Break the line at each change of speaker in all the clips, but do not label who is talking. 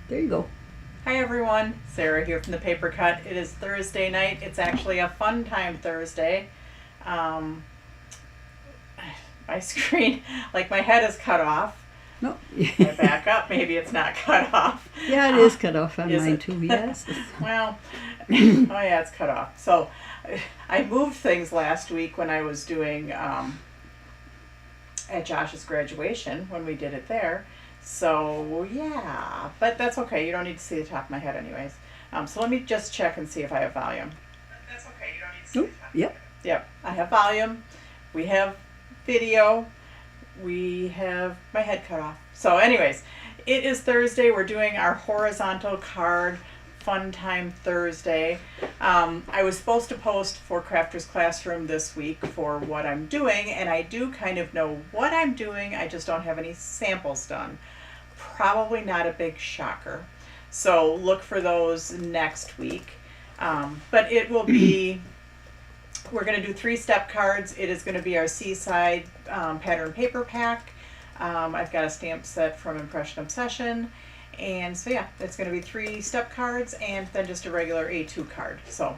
There you go.
Hi everyone, Sarah here from the Paper Cut. It is Thursday night. It's actually a fun time Thursday. Um, my screen, like my head is cut off.
No.
I back up, maybe it's not cut off.
Yeah, it is cut off on
Is
mine
it?
too, yes.
Well, oh yeah, it's cut off. So I moved things last week when I was doing at Josh's graduation when we did it there. So yeah, but that's okay. You don't need to see the top of my head anyways. So let me just check and see if I have volume. That's okay. You don't need to see
Oh,
the top.
yep.
Yep, I have volume. We have video. We have my head cut off. So anyways, it is Thursday. We're doing our horizontal card Fun Time Thursday. I was supposed to post for Crafters Classroom this week for what I'm doing, and I do kind of know what I'm doing. I just don't have any samples done. Probably not a big shocker. So look for those next week. But it will be, we're going to do 3-step cards. It is going to be our Seaside pattern paper pack. I've got a stamp set from Impression Obsession. And so yeah, it's going to be 3-step cards and then just a regular A2 card. So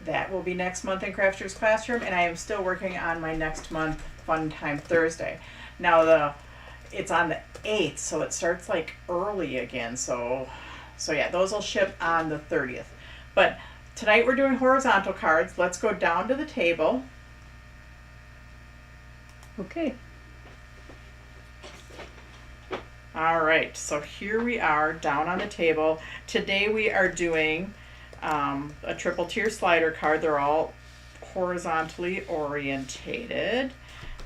that will be next month in Crafters Classroom, and I am still working on my next month Fun Time Thursday. Now it's on the 8th, so it starts like early again. So yeah, those will ship on the 30th. But tonight we're doing horizontal cards. Let's go down to the table.
Okay.
All right, so here we are down on the table. Today we are doing a triple tier slider card. They're all horizontally orientated.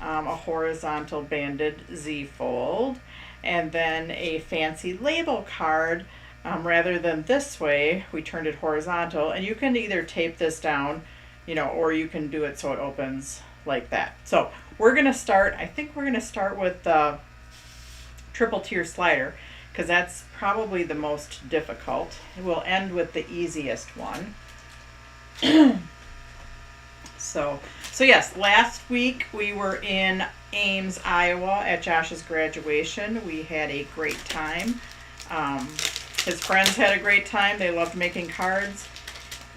A horizontal banded Z-fold, and then a fancy label card. Rather than this way, we turned it horizontal, and you can either tape this down, or you can do it so it opens like that. So we're gonna start, I think we're gonna start with the triple tier slider, because that's probably the most difficult. We'll end with the easiest one. So yes, last week we were in Ames, Iowa at Josh's graduation. We had a great time. His friends had a great time. They loved making cards.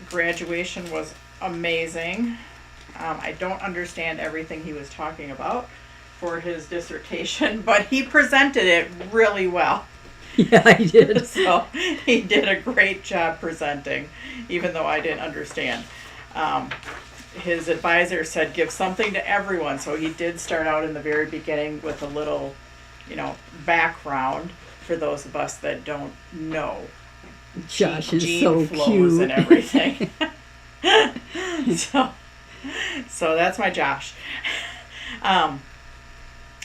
Graduation was amazing. I don't understand everything he was talking about for his dissertation, but he presented it really well.
Yeah, I did.
So he did a great job presenting, even though I didn't understand. His advisor said give something to everyone, so he did start out in the very beginning with a little, background for those of us that don't know.
Josh is
Gene
so
flows
cute.
and everything. So that's my Josh.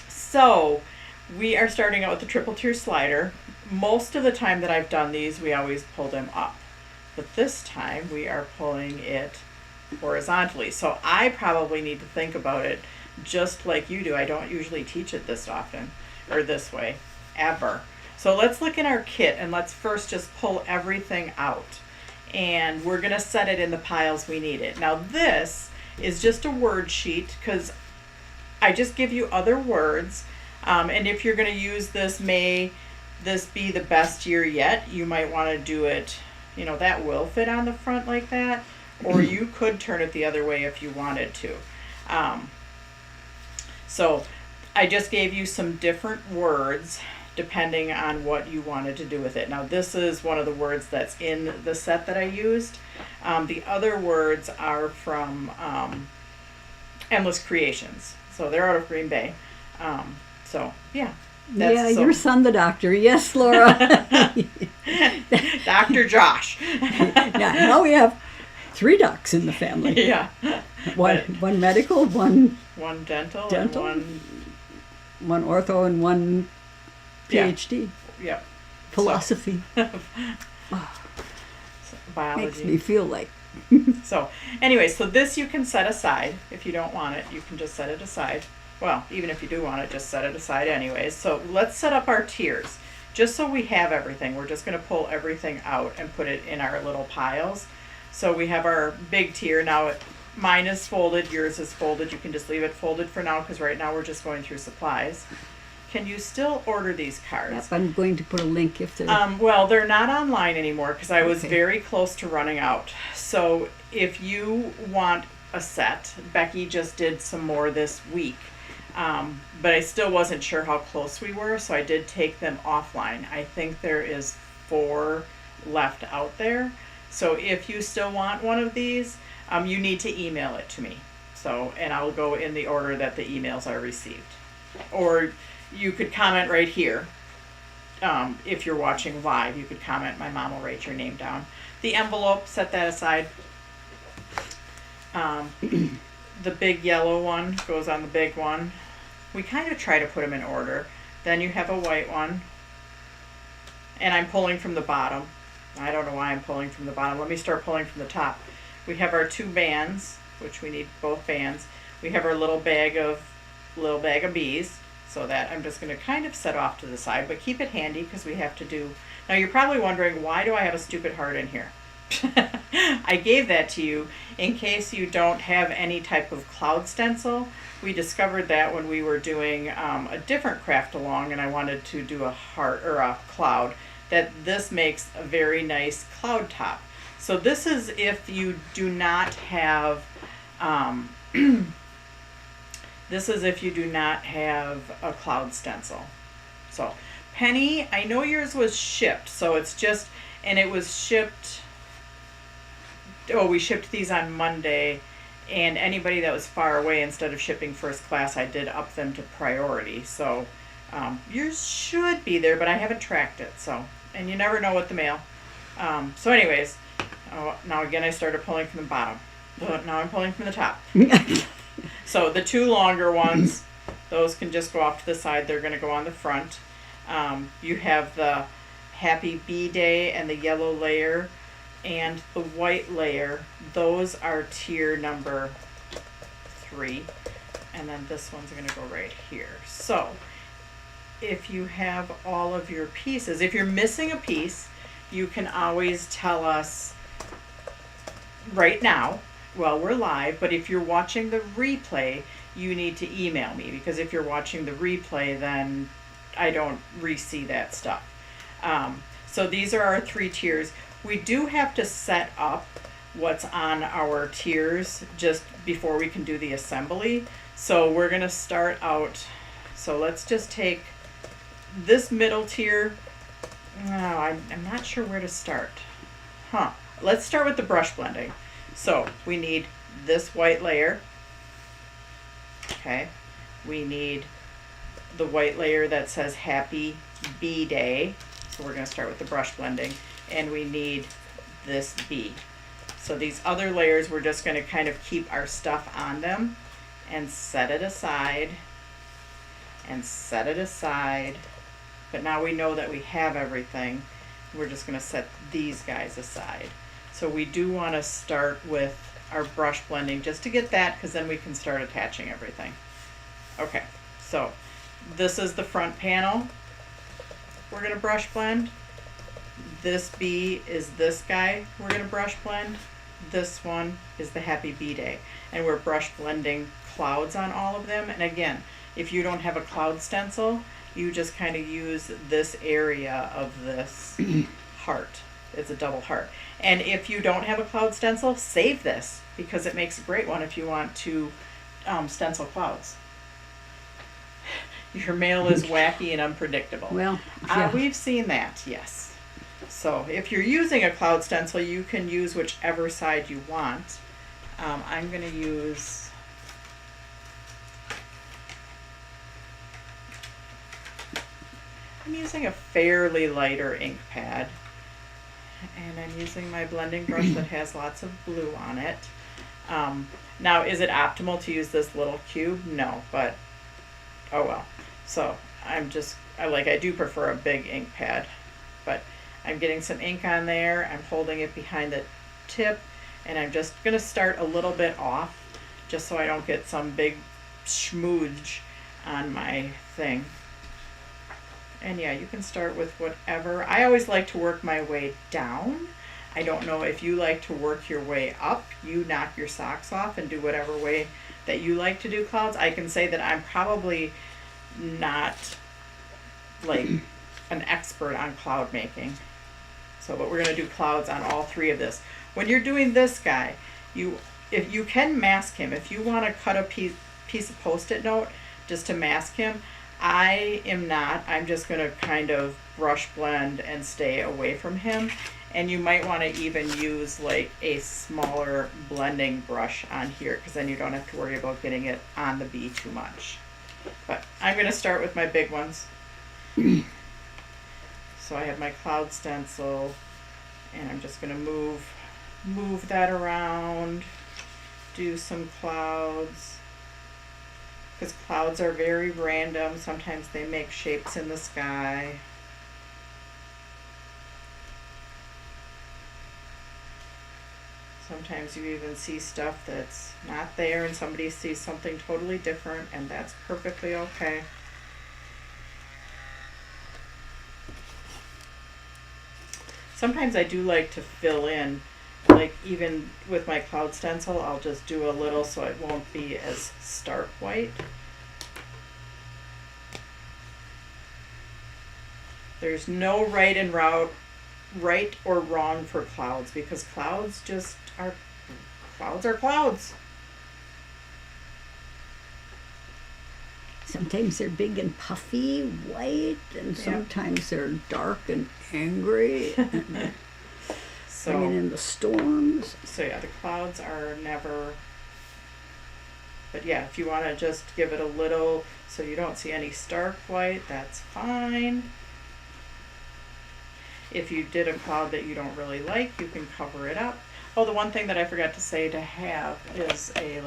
So we are starting out with the triple tier slider. Most of the time that I've done these, we always pull them up. But this time we are pulling it horizontally. So I probably need to think about it just like you do. I don't usually teach it this often or this way, ever. So let's look in our kit and let's first just pull everything out. And we're going to set it in the piles we need it. Now this is just a word sheet because I just give you other words. And if you're going to use this, may this be the best year yet, you might want to do it, that will fit on the front like that. Or you could turn it the other way if you wanted to. So I just gave you some different words depending on what you wanted to do with it. Now this is one of the words that's in the set that I used. The other words are from Endless Creations. So they're out of Green Bay. So yeah.
Your son the doctor. Yes, Laura.
Dr. Josh.
Now we have 3 docs in the family.
Yeah.
One medical, one
dental,
dental,
and
one ortho, and one PhD.
Yeah.
Philosophy.
Biology.
Makes me feel like.
So anyway, so this you can set aside. If you don't want it, you can just set it aside. Well, even if you do want it, just set it aside anyways. So let's set up our tiers. Just so we have everything, we're just going to pull everything out and put it in our little piles. So we have our big tier. Now mine is folded, yours is folded. You can just leave it folded for now because right now we're just going through supplies. can you still order these cards?
Yep, I'm going to put a link if they're...
Well, they're not online anymore because I was
Okay.
very close to running out. So if you want a set, Becky just did some more this week. But I still wasn't sure how close we were, so I did take them offline. I think there is 4 left out there. So if you still want one of these, you need to email it to me. So, and I'll go in the order that the emails are received. Or you could comment right here. If you're watching live, you could comment. My mom will write your name down. The envelope, set that aside. The big yellow one goes on the big one. We kind of try to put them in order. Then you have a white one. And I'm pulling from the bottom. I don't know why I'm pulling from the bottom. Let me start pulling from the top. We have our 2 bands, which we need both bands. We have our little bag of bees. So that I'm just going to kind of set off to the side, but keep it handy because we have to do. Now you're probably wondering, why do I have a stupid heart in here? I gave that to you in case you don't have any type of cloud stencil. We discovered that when we were doing a different craft along, and I wanted to do a heart or a cloud, that this makes a very nice cloud top. So this is if you do not have this is if you do not have a cloud stencil. So Penny, I know yours was shipped, so it's just, and it was shipped, we shipped these on Monday, and anybody that was far away, instead of shipping first class, I did up them to priority. So yours should be there, but I haven't tracked it, so, and you never know with the mail. So anyways, now again I started pulling from the bottom. Now I'm pulling from the top. So the 2 longer ones, those can just go off to the side. They're going to go on the front. You have the Happy Bee Day and the yellow layer and the white layer. Those are tier number 3. And then this one's going to go right here. So if you have all of your pieces, if you're missing a piece, you can always tell us right now. Well, we're live, but if you're watching the replay, you need to email me, because if you're watching the replay, then I don't re-see that stuff. So these are our 3 tiers. We do have to set up what's on our tiers just before we can do the assembly. So we're going to start out. So let's just take this middle tier. No, I'm not sure where to start. Let's start with the brush blending. So we need this white layer. Okay. We need the white layer that says Happy Bee Day. So we're going to start with the brush blending. And we need this bee. So these other layers, we're just going to kind of keep our stuff on them and set it aside and set it aside. But now we know that we have everything. We're just going to set these guys aside. So we do want to start with our brush blending just to get that, because then we can start attaching everything. Okay, so this is the front panel. We're going to brush blend. This bee is this guy. We're going to brush blend. This one is the Happy Bee Day. And we're brush blending clouds on all of them. And again, if you don't have a cloud stencil, you just kind of use this area of this heart. It's a double heart. And if you don't have a cloud stencil, save this, because it makes a great one if you want to stencil clouds. Your mail is wacky and unpredictable.
Well, yeah.
We've seen that, yes. So if you're using a cloud stencil, you can use whichever side you want. I'm going to use... I'm using a fairly lighter ink pad. And I'm using my blending brush that has lots of blue on it. Now, is it optimal to use this little cube? No, but oh well. So I do prefer a big ink pad, but I'm getting some ink on there. I'm holding it behind the tip, and I'm just going to start a little bit off just so I don't get some big schmooge on my thing. And yeah, you can start with whatever. I always like to work my way down. I don't know if you like to work your way up. You knock your socks off and do whatever way that you like to do clouds. I can say that I'm probably not like an expert on cloud making. So, but we're going to do clouds on all three of this. When you're doing this guy, if you can mask him, if you want to cut a piece of Post-it note just to mask him, I am not. I'm just going to kind of brush blend and stay away from him. And you might want to even use like a smaller blending brush on here, because then you don't have to worry about getting it on the bee too much. But I'm going to start with my big ones. So I have my cloud stencil, and I'm just going to move that around, do some clouds, because clouds are very random. Sometimes they make shapes in the sky. Sometimes you even see stuff that's not there and somebody sees something totally different, and that's perfectly okay. Sometimes I do like to fill in, like even with my cloud stencil, I'll just do a little so it won't be as stark white. There's no right or wrong for clouds, because clouds just are clouds.
Sometimes they're big and puffy, white, and sometimes they're dark and angry, and bringing in the storms.
So yeah, the clouds are never. But yeah, if you want to just give it a little so you don't see any stark white, that's fine. If you did a cloud that you don't really like, you can cover it up. Oh, the one thing that I forgot to say to have is a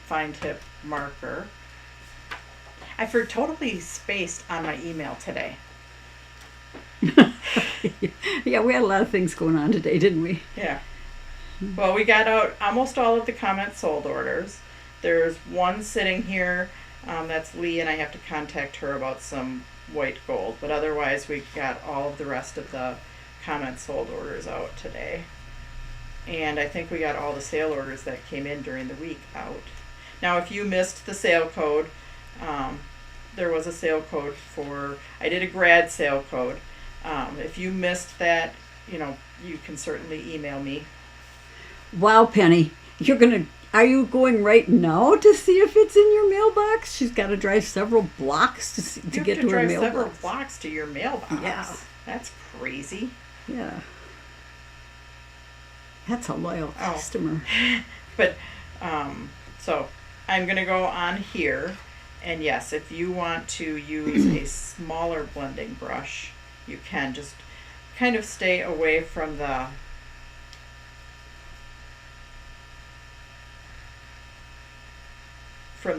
fine tip marker. I totally spaced on my email today.
Yeah, we had a lot of things going on today, didn't we?
Yeah. Well, we got out almost all of the comment sold orders. There's one sitting here, that's Lee, and I have to contact her about some white gold. But otherwise, we got all of the rest of the comment sold orders out today. And I think we got all the sale orders that came in during the week out. Now, if you missed the sale code, there was a sale code I did a grad sale code. If you missed that, you can certainly email me.
Wow, Penny, are you going right now to see if it's in your mailbox? She's got to drive several blocks to get to her mailbox.
You have to drive several blocks to your mailbox.
Yeah.
That's crazy.
Yeah. That's a loyal customer.
But, so I'm going to go on here. And yes, if you want to use a smaller blending brush, you can just kind of stay away from the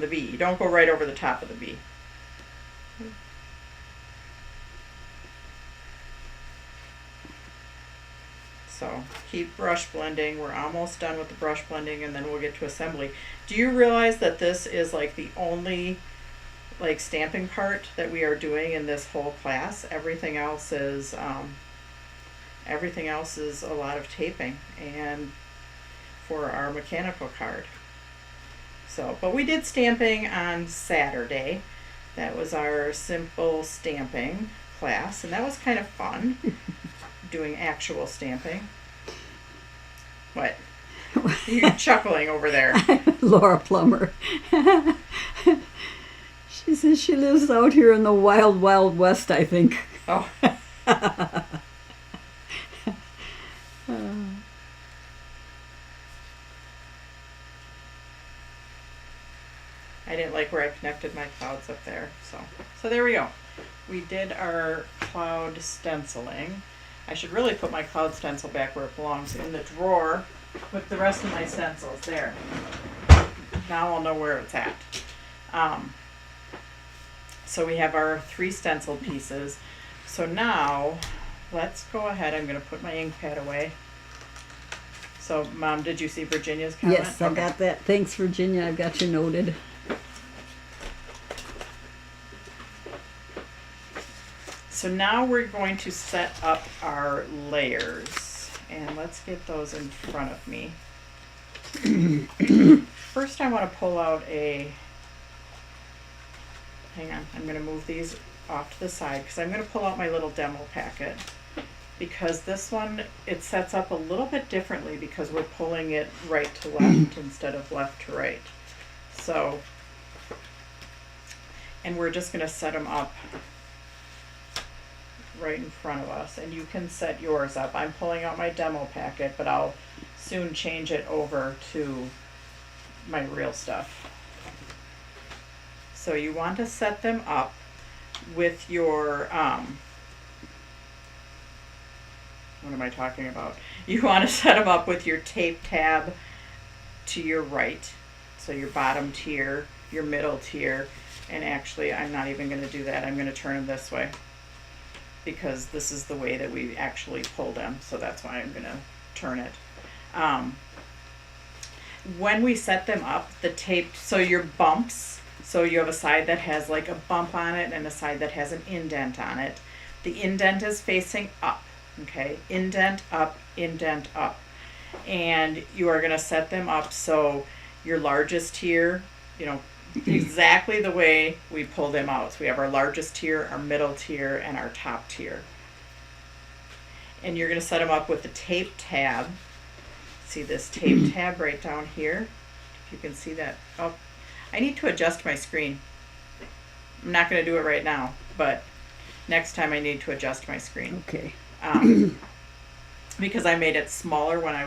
bee. You don't go right over the top of the bee. So keep brush blending. We're almost done with the brush blending, and then we'll get to assembly. Do you realize that this is like the only stamping part that we are doing in this whole class? Everything else is a lot of taping and for our mechanical card. So, but we did stamping on Saturday. That was our simple stamping class, and that was kind of fun. Doing actual stamping. What? You're chuckling over there.
Laura Plummer. She says she lives out here in the wild, wild west, I think.
Oh. I didn't like where I connected my clouds up there. So there we go. We did our cloud stenciling. I should really put my cloud stencil back where it belongs, in the drawer with the rest of my stencils there. Now I'll know where it's at. So we have our 3 stencil pieces. So now let's go ahead. I'm going to put my ink pad away. So Mom, did you see Virginia's comment?
Yes, I got that. Thanks, Virginia. I've got you noted.
So now we're going to set up our layers, and let's get those in front of me. First I want to pull out a hang on, I'm going to move these off to the side because I'm going to pull out my little demo packet, because this one, it sets up a little bit differently because we're pulling it right to left instead of left to right. So, and we're just going to set them up right in front of us, and you can set yours up. I'm pulling out my demo packet, but I'll soon change it over to my real stuff. So you want to set them up with your, what am I talking about? You want to set them up with your tape tab to your right. So your bottom tier, your middle tier, and actually I'm not even going to do that. I'm going to turn them this way because this is the way that we actually pull them. So that's why I'm going to turn it. When we set them up, the tape, so your bumps, so you have a side that has like a bump on it and a side that has an indent on it. The indent is facing up, okay? Indent up, indent up. And you are going to set them up so your largest tier, you know, exactly the way we pull them out. So we have our largest tier, our middle tier, and our top tier. And you're going to set them up with the tape tab. See this tape tab right down here? If you can see that. Oh, I need to adjust my screen. I'm not going to do it right now, but next time I need to adjust my screen.
Okay.
Because I made it smaller when I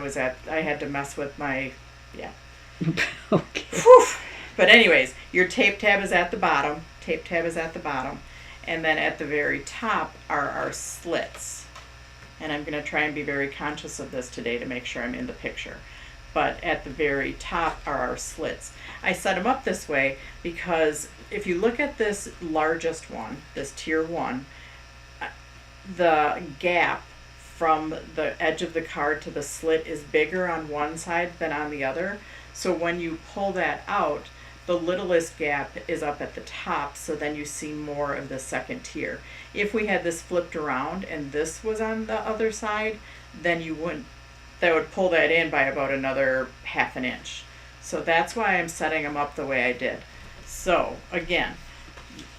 had to mess with my, yeah.
Okay.
Whew. But anyways, your tape tab is at the bottom. Tape tab is at the bottom. And then at the very top are our slits. And I'm going to try and be very conscious of this today to make sure I'm in the picture. But at the very top are our slits. I set them up this way because if you look at this largest one, this tier 1, the gap from the edge of the card to the slit is bigger on one side than on the other. So when you pull that out, the littlest gap is up at the top, so then you see more of the second tier. If we had this flipped around and this was on the other side, then that would pull that in by about another ½ inch. So that's why I'm setting them up the way I did. So again,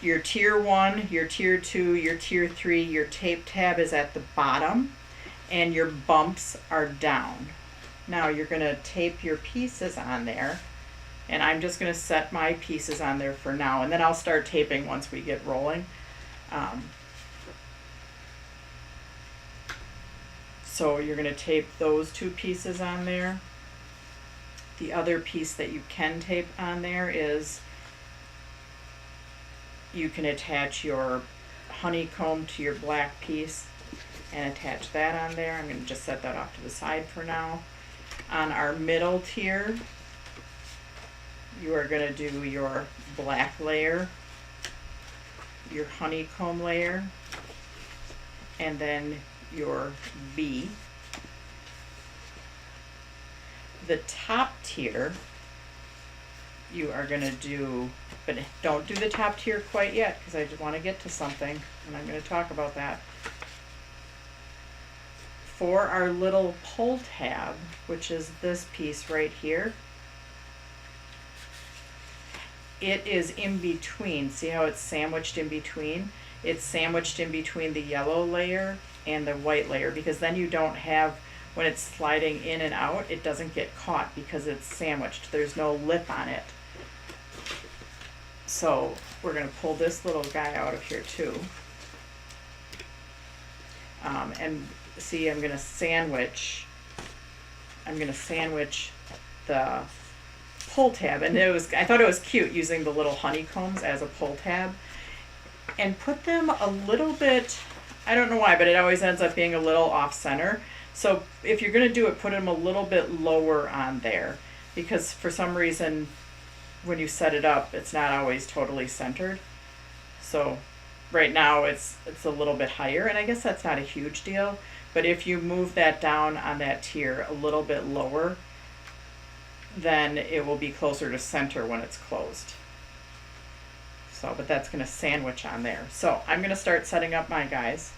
your tier 1, your tier 2, your tier 3, your tape tab is at the bottom and your bumps are down. Now you're going to tape your pieces on there, and I'm just going to set my pieces on there for now, and then I'll start taping once we get rolling. So you're going to tape those 2 pieces on there. The other piece that you can tape on there is you can attach your honeycomb to your black piece and attach that on there. I'm going to just set that off to the side for now. On our middle tier, you are going to do your black layer, your honeycomb layer, and then your V. The top tier, you are going to do, but don't do the top tier quite yet because I just want to get to something, and I'm going to talk about that. For our little pull tab, which is this piece right here, it is in between. See how it's sandwiched in between? It's sandwiched in between the yellow layer and the white layer, because then you don't have, when it's sliding in and out, it doesn't get caught because it's sandwiched. There's no lip on it. So we're going to pull this little guy out of here too. And see, I'm going to sandwich the pull tab, and I thought it was cute using the little honeycombs as a pull tab, and put them a little bit, I don't know why, but it always ends up being a little off center. So if you're going to do it, put them a little bit lower on there, because for some reason when you set it up, it's not always totally centered. So right now it's a little bit higher, and I guess that's not a huge deal, but if you move that down on that tier a little bit lower, then it will be closer to center when it's closed. So, but that's going to sandwich on there. So I'm going to start setting up my guys.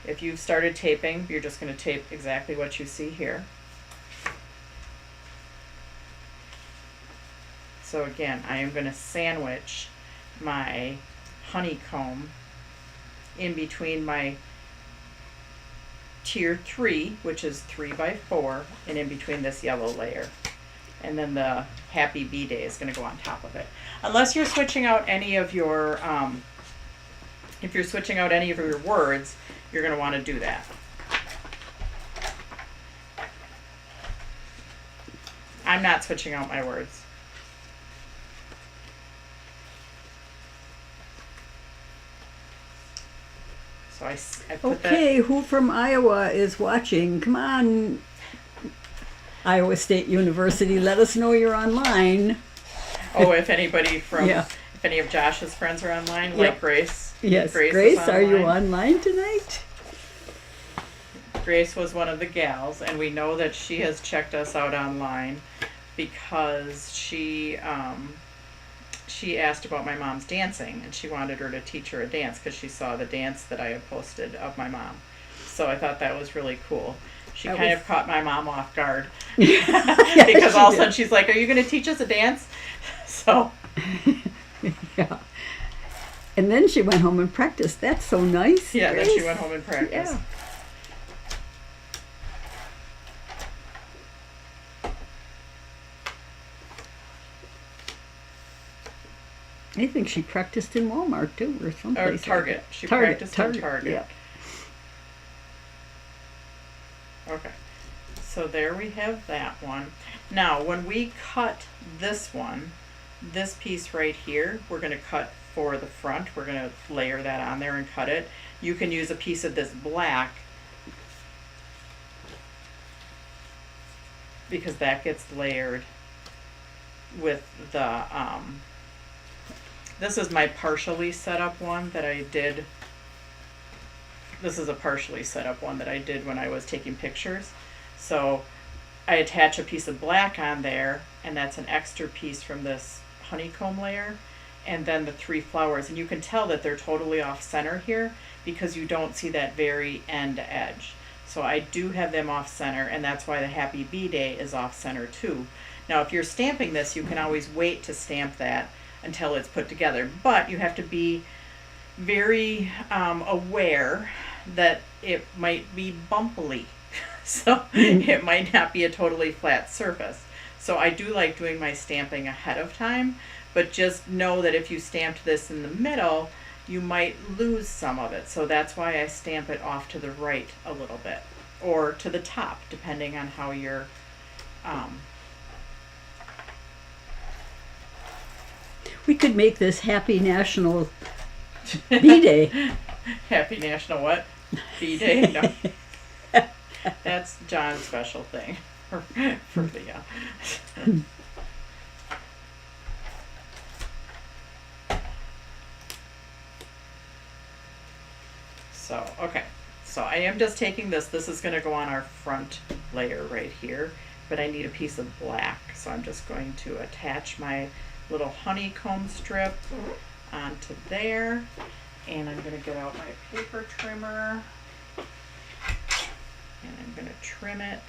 If you've started taping, you're just going to tape exactly what you see here. So again, I am going to sandwich my honeycomb in between my tier 3, which is 3x4, and in between this yellow layer. And then the Happy Bee Day is going to go on top of it. Unless you're switching out any of your, if you're switching out any of your words, you're going to want to do that. I'm not switching out my words. So I put
Okay, who from Iowa is watching? Come on, Iowa State University, let us know you're online.
Oh, if anybody from,
Yeah.
if any of Josh's friends are online,
Yep.
like Grace.
Yes,
is
Grace, are you
online.
online tonight?
Grace was one of the gals, and we know that she has checked us out online because she asked about my mom's dancing, and she wanted her to teach her a dance because she saw the dance that I had posted of my mom. So I thought that was really cool. She
That
kind
was-
of caught my mom off guard
Yeah,
because
she
all of a
did.
sudden she's like, "Are you going to teach us a dance?" So
Yeah. And then she went home and practiced. That's so nice.
yeah, then
Grace.
she went home and practiced.
Yeah. I think she practiced in Walmart too, or someplace.
Or
like
Target.
that.
She practiced in Target.
Yeah.
Okay, so there we have that one. Now, when we cut this one, this piece right here, we're going to cut for the front. We're going to layer that on there and cut it. You can use a piece of this black because that gets layered with the, this is my partially set up one that I did. This is a partially set up one that I did when I was taking pictures. So I attach a piece of black on there, and that's an extra piece from this honeycomb layer, and then the 3 flowers. And you can tell that they're totally off center here because you don't see that very end edge. So I do have them off center, and that's why the Happy Bee Day is off center too. Now if you're stamping this, you can always wait to stamp that until it's put together, but you have to be very aware that it might be bumpily. So it might not be a totally flat surface. So I do like doing my stamping ahead of time, but just know that if you stamped this in the middle, you might lose some of it. So that's why I stamp it off to the right a little bit, or to the top, depending on how you're,
We could make this Happy National Bee Day.
Happy National what? Bee Day? No. That's John's special thing for the, So, okay. So I am just taking this. This is going to go on our front layer right here, but I need a piece of black. So I'm just going to attach my little honeycomb strip onto there. And I'm going to get out my paper trimmer. And I'm going to trim it.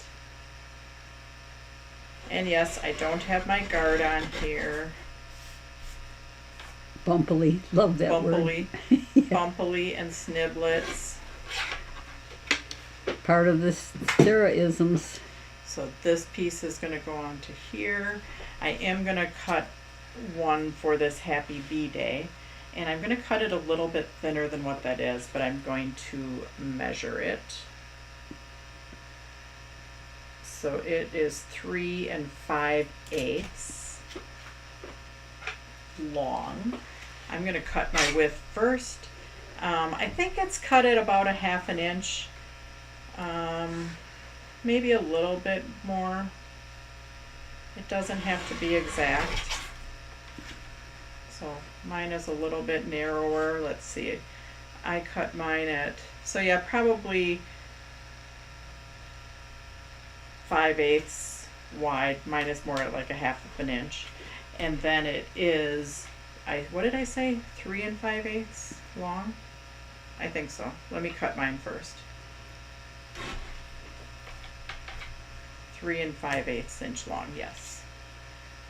And yes, I don't have my guard on here.
Bumpily. Love that
Bumpily.
word. Yeah.
Bumpily and sniblets.
Part of the Sarah-isms.
So this piece is going to go on to here. I am going to cut one for this Happy Bee Day. And I'm going to cut it a little bit thinner than what that is, but I'm going to measure it. So it is 3 5/8 long. I'm going to cut my width first. I think it's cut at about 1/2 inch. Maybe a little bit more. It doesn't have to be exact. So mine is a little bit narrower. Let's see. I cut mine at, so yeah, probably 5/8 wide. Mine is more like 1/2 inch. And then it is, what did I say? 3 5/8 long? I think so. Let me cut mine first. 3 5/8 inch long, yes.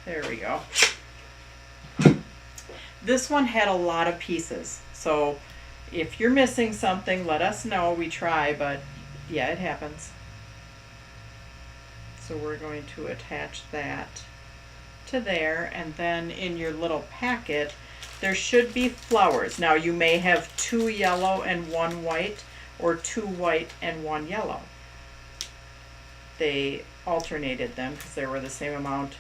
There we go. This one had a lot of pieces. So if you're missing something, let us know. We try, but yeah, it happens. So we're going to attach that to there, and then in your little packet there should be flowers. Now you may have 2 yellow and 1 white, or 2 white and 1 yellow. They alternated them because they were the same amount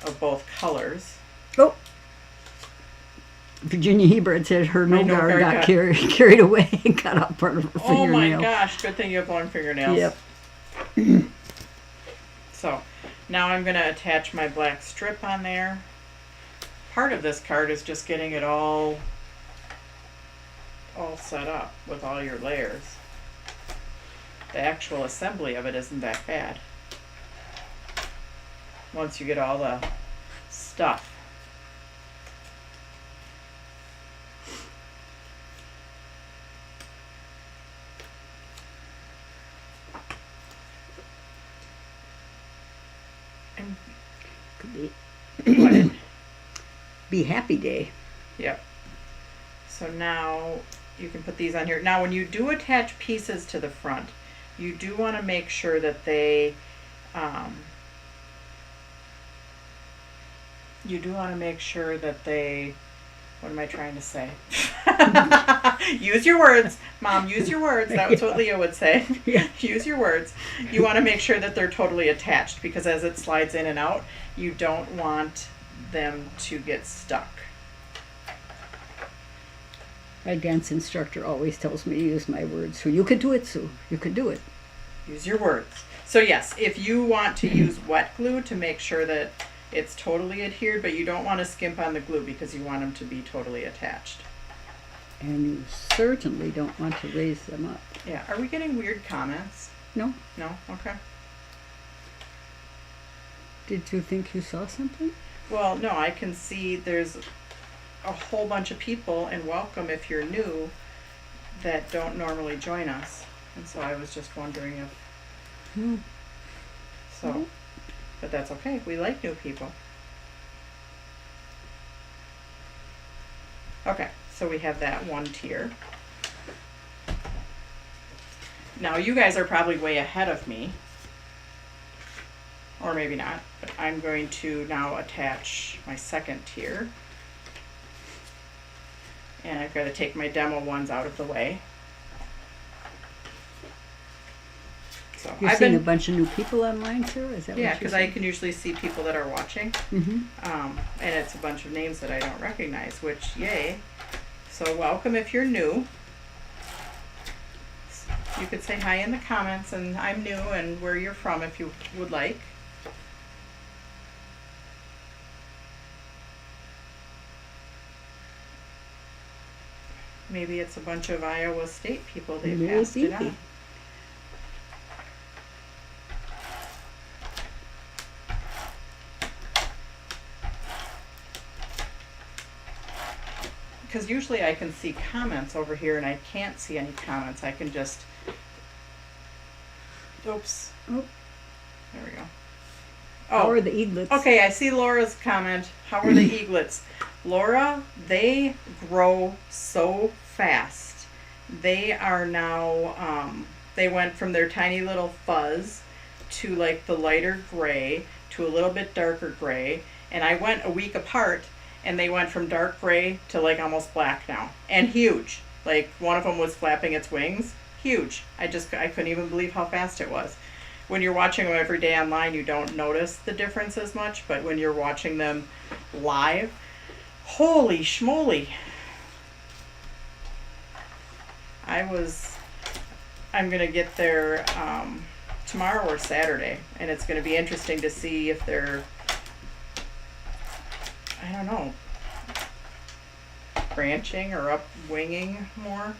of both colors.
Oh, Virginia Hebert said her
My
no
no
guard
guard
got carried away and cut out part of her
Oh my
fingernail.
gosh, good thing you have long fingernails.
Yep.
So now I'm going to attach my black strip on there. Part of this card is just getting it all set up with all your layers. The actual assembly of it isn't that bad once you get all the stuff. And
Could
what?
be happy day.
Yep. So now you can put these on here. Now when you do attach pieces to the front, you do want to make sure that they what am I trying to say? Use your words, Mom, use your words. That was what Leah would say.
Yeah.
Use your words. You want to make sure that they're totally attached, because as it slides in and out, you don't want them to get stuck.
My dance instructor always tells me to use my words. So you could do it, Sue. You could do it.
Use your words. So yes, if you want to use wet glue to make sure that it's totally adhered, but you don't want to skimp on the glue because you want them to be totally attached.
And you certainly don't want to raise them up.
Yeah. Are we getting weird comments?
No?
No? Okay.
Did you think you saw something?
Well, no, I can see there's a whole bunch of people, and welcome if you're new, that don't normally join us. And so I was just wondering if...
Hmm.
So, but that's okay. We like new people. Okay, so we have that one tier. Now you guys are probably way ahead of me. Or maybe not, but I'm going to now attach my second tier. And I've got to take my demo ones out of the way. So
You're
I've
seeing a
been,
bunch of new people online, too? Is that
yeah,
what
because
you're
I can usually see people that are watching.
Mm-hmm.
And it's a bunch of names that I don't recognize, which, yay. So welcome if you're new. You could say hi in the comments, and I'm new, and where you're from if you would like. Maybe it's a bunch of Iowa State people. They passed it on. Because usually I can see comments over here, and I can't see any comments. I can just... Oops.
Oh.
There we go.
How
Oh,
are the eaglets?
okay, I see Laura's comment. How are the eaglets? Laura, they grow so fast. They are now, they went from their tiny little fuzz to like the lighter gray to a little bit darker gray. And I went a week apart, and they went from dark gray to like almost black now. And huge. Like one of them was flapping its wings. Huge. I couldn't even believe how fast it was. When you're watching them every day online, you don't notice the difference as much, but when you're watching them live, holy schmoly. I'm going to get there tomorrow or Saturday, and it's going to be interesting to see if they're, I don't know, branching or up-winging more.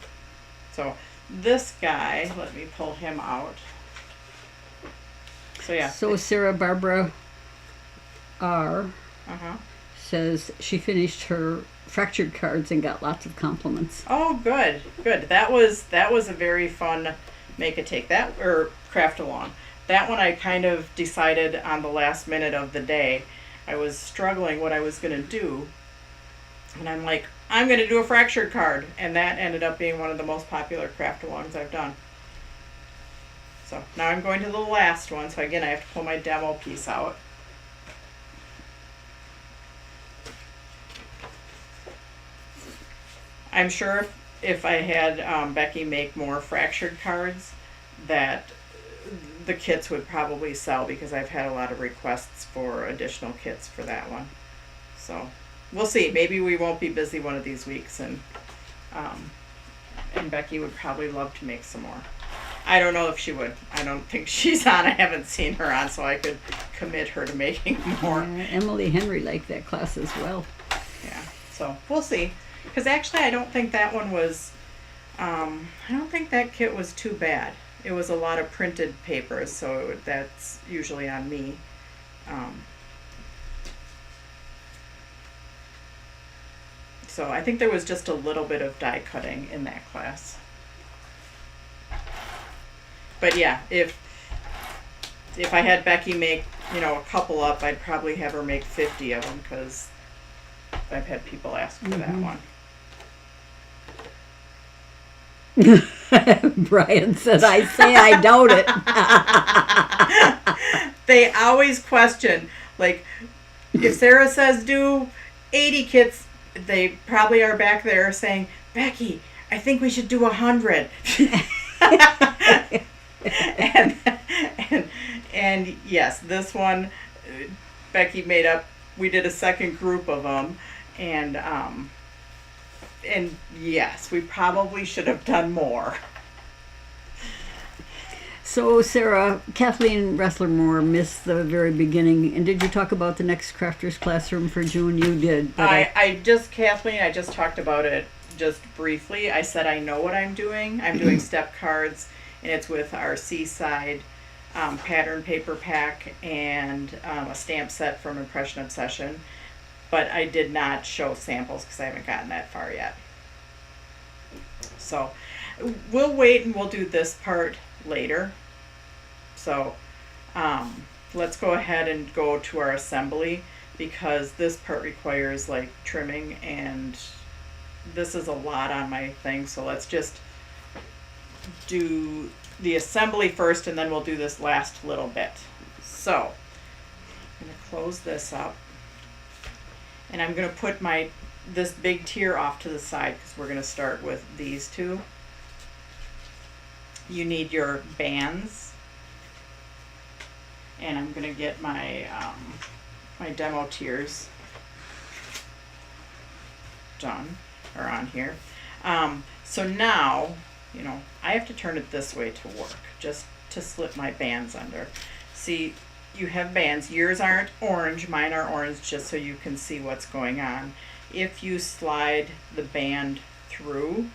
So this guy, let me pull him out. So yeah.
So Sarah Barbara R.
Uh-huh.
says she finished her fractured cards and got lots of compliments.
Oh, good, good. That was a very fun make a take that or craft along. That one I kind of decided on the last minute of the day. I was struggling what I was going to do, And I'm like, I'm going to do a fractured card. And that ended up being one of the most popular craft-alongs I've done. So now I'm going to the last one. So again, I have to pull my demo piece out. I'm sure if I had Becky make more fractured cards, that the kits would probably sell, because I've had a lot of requests for additional kits for that one. So we'll see. Maybe we won't be busy one of these weeks, and Becky would probably love to make some more. I don't know if she would. I don't think she's on. I haven't seen her on, so I could commit her to making more.
Emily Henry liked that class as well.
Yeah, so we'll see. Because actually, I don't think that one was, I don't think that kit was too bad. It was a lot of printed papers, so that's usually on me. So I think there was just a little bit of die cutting in that class. But yeah, if I had Becky make, a couple up, I'd probably have her make 50 of them, because I've had people ask for that one.
Brian said, I say I doubt it.
They always question, like, if Sarah says do 80 kits, they probably are back there saying, Becky, I think we should do 100. and yes, this one Becky made up. We did a second group of them, and yes, we probably should have done more.
So, Sarah, Kathleen Ressler-Moore missed the very beginning. And did you talk about the next Crafters Classroom for June? You did. But
I just talked about it just briefly. I said I know what I'm doing. I'm doing step cards, and it's with our Seaside pattern paper pack and a stamp set from Impression Obsession. But I did not show samples because I haven't gotten that far yet. So we'll wait, and we'll do this part later. So let's go ahead and go to our assembly, because this part requires like trimming, and this is a lot on my thing. So let's just do the assembly first, and then we'll do this last little bit. So I'm going to close this up. And I'm going to put this big tier off to the side, because we're going to start with these two. You need your bands. And I'm going to get my my demo tiers done, or on here. So now, I have to turn it this way to work, just to slip my bands under. See, you have bands. Yours aren't orange, mine are orange, just so you can see what's going on. If you slide the band through,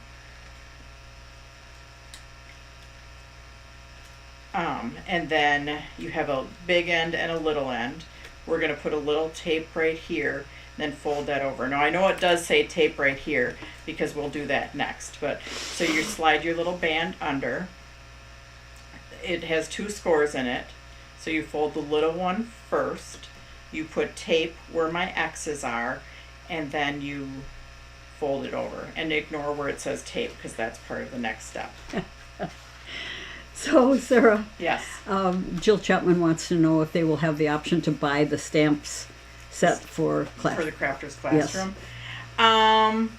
and then you have a big end and a little end, we're going to put a little tape right here, then fold that over. Now I know it does say tape right here, because we'll do that next, but so you slide your little band under. It has 2 scores in it. So you fold the little one first, you put tape where my X's are, and then you fold it over. And ignore where it says tape, because that's part of the next step.
So, Sarah,
yes.
Jill Chapman wants to know if they will have the option to buy the stamps set for class.
For the Crafters Classroom. Yes.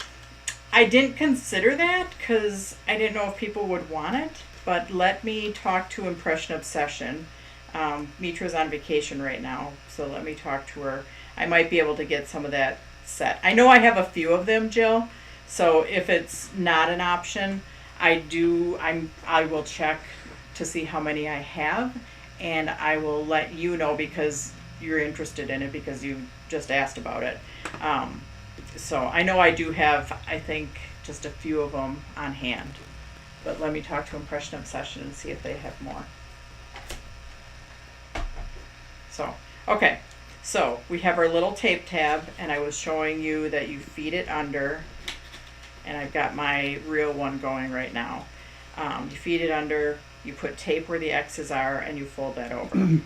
I didn't consider that, because I didn't know if people would want it, but let me talk to Impression Obsession. Mitra's on vacation right now, so let me talk to her. I might be able to get some of that set. I know I have a few of them, Jill, so if it's not an option, I will check to see how many I have, and I will let you know, because you're interested in it, because you just asked about it. So I know I do have, I think, just a few of them on hand, but let me talk to Impression Obsession and see if they have more. So, okay, so we have our little tape tab, and I was showing you that you feed it under, and I've got my real one going right now. You feed it under, you put tape where the X's are, and you fold that over.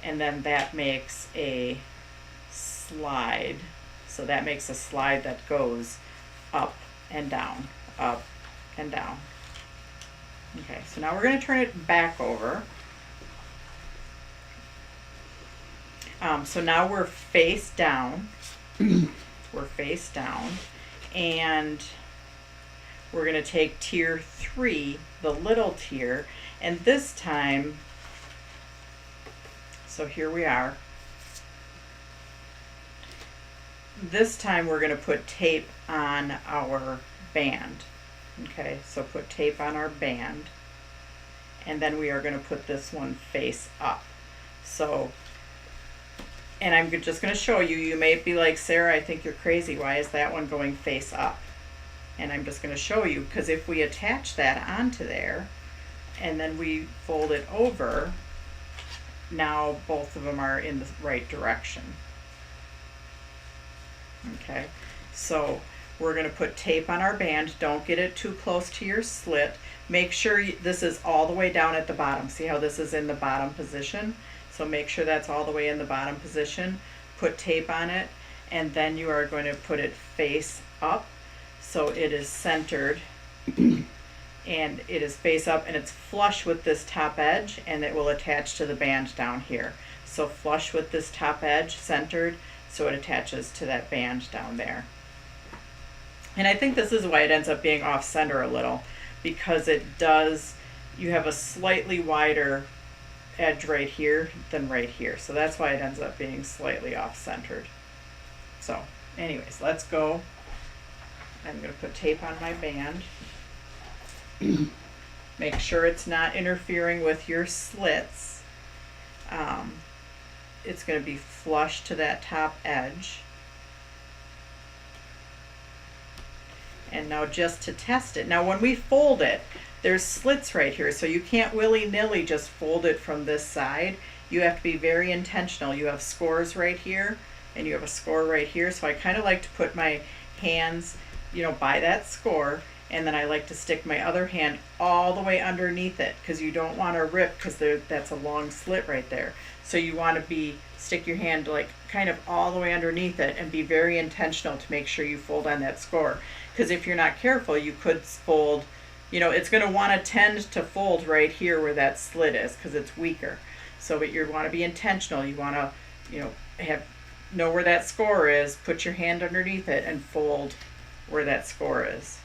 And then that makes a slide So that makes a slide that goes up and down, up and down. Okay, so now we're going to turn it back over. So now we're face down. We're face down. And we're going to take tier 3, the little tier, and this time, so here we are. This time we're going to put tape on our band. Okay, so put tape on our band, and then we are going to put this one face up. So, and I'm just going to show you, you may be like, Sarah, I think you're crazy. Why is that one going face up? And I'm just going to show you, because if we attach that onto there, and then we fold it over, now both of them are in the right direction. Okay, so we're going to put tape on our band. Don't get it too close to your slit. Make sure this is all the way down at the bottom. See how this is in the bottom position? So make sure that's all the way in the bottom position. Put tape on it, and then you are going to put it face up so it is centered and it is face up and it's flush with this top edge, and it will attach to the band down here. So flush with this top edge, centered, so it attaches to that band down there. And I think this is why it ends up being off center a little, because it does, you have a slightly wider edge right here than right here. So that's why it ends up being slightly off centered. So anyways, let's go. I'm going to put tape on my band. Make sure it's not interfering with your slits. It's going to be flush to that top edge. And now just to test it. Now when we fold it, there's slits right here, so you can't willy-nilly just fold it from this side. You have to be very intentional. You have scores right here, and you have a score right here, so I kind of like to put my hands, you know, by that score, and then I like to stick my other hand all the way underneath it, because you don't want to rip, because that's a long slit right there. So you want to stick your hand like kind of all the way underneath it and be very intentional to make sure you fold on that score. Because if you're not careful, you could fold, you know, it's going to want to tend to fold right here where that slit is, because it's weaker. So but you want to be intentional. You want to, you know, know where that score is, put your hand underneath it and fold where that score is.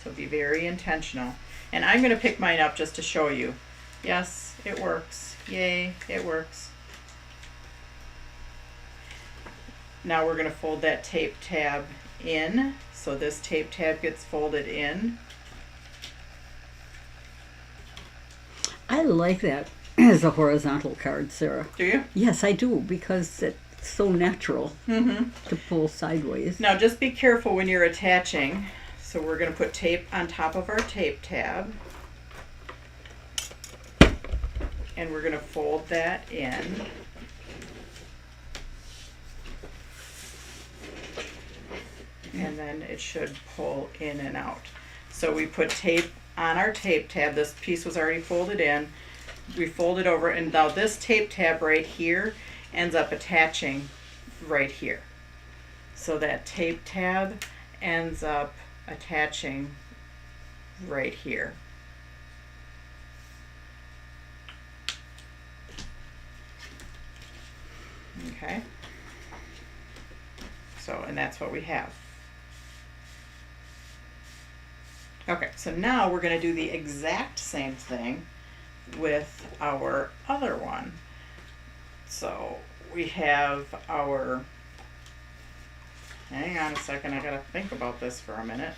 So be very intentional. And I'm going to pick mine up just to show you. Yes, it works. Yay, it works. Now we're going to fold that tape tab in. So this tape tab gets folded in.
I like that as a horizontal card, Sarah.
Do you?
Yes, I do, because it's so natural to pull sideways.
Now just be careful when you're attaching. So we're going to put tape on top of our tape tab. And we're going to fold that in. And then it should pull in and out. So we put tape on our tape tab. This piece was already folded in. We fold it over, and now this tape tab right here ends up attaching right here. So that tape tab ends up attaching right here. Okay. So, and that's what we have. Okay, so now we're going to do the exact same thing with our other one. So we have our, hang on a second, I gotta think about this for a minute.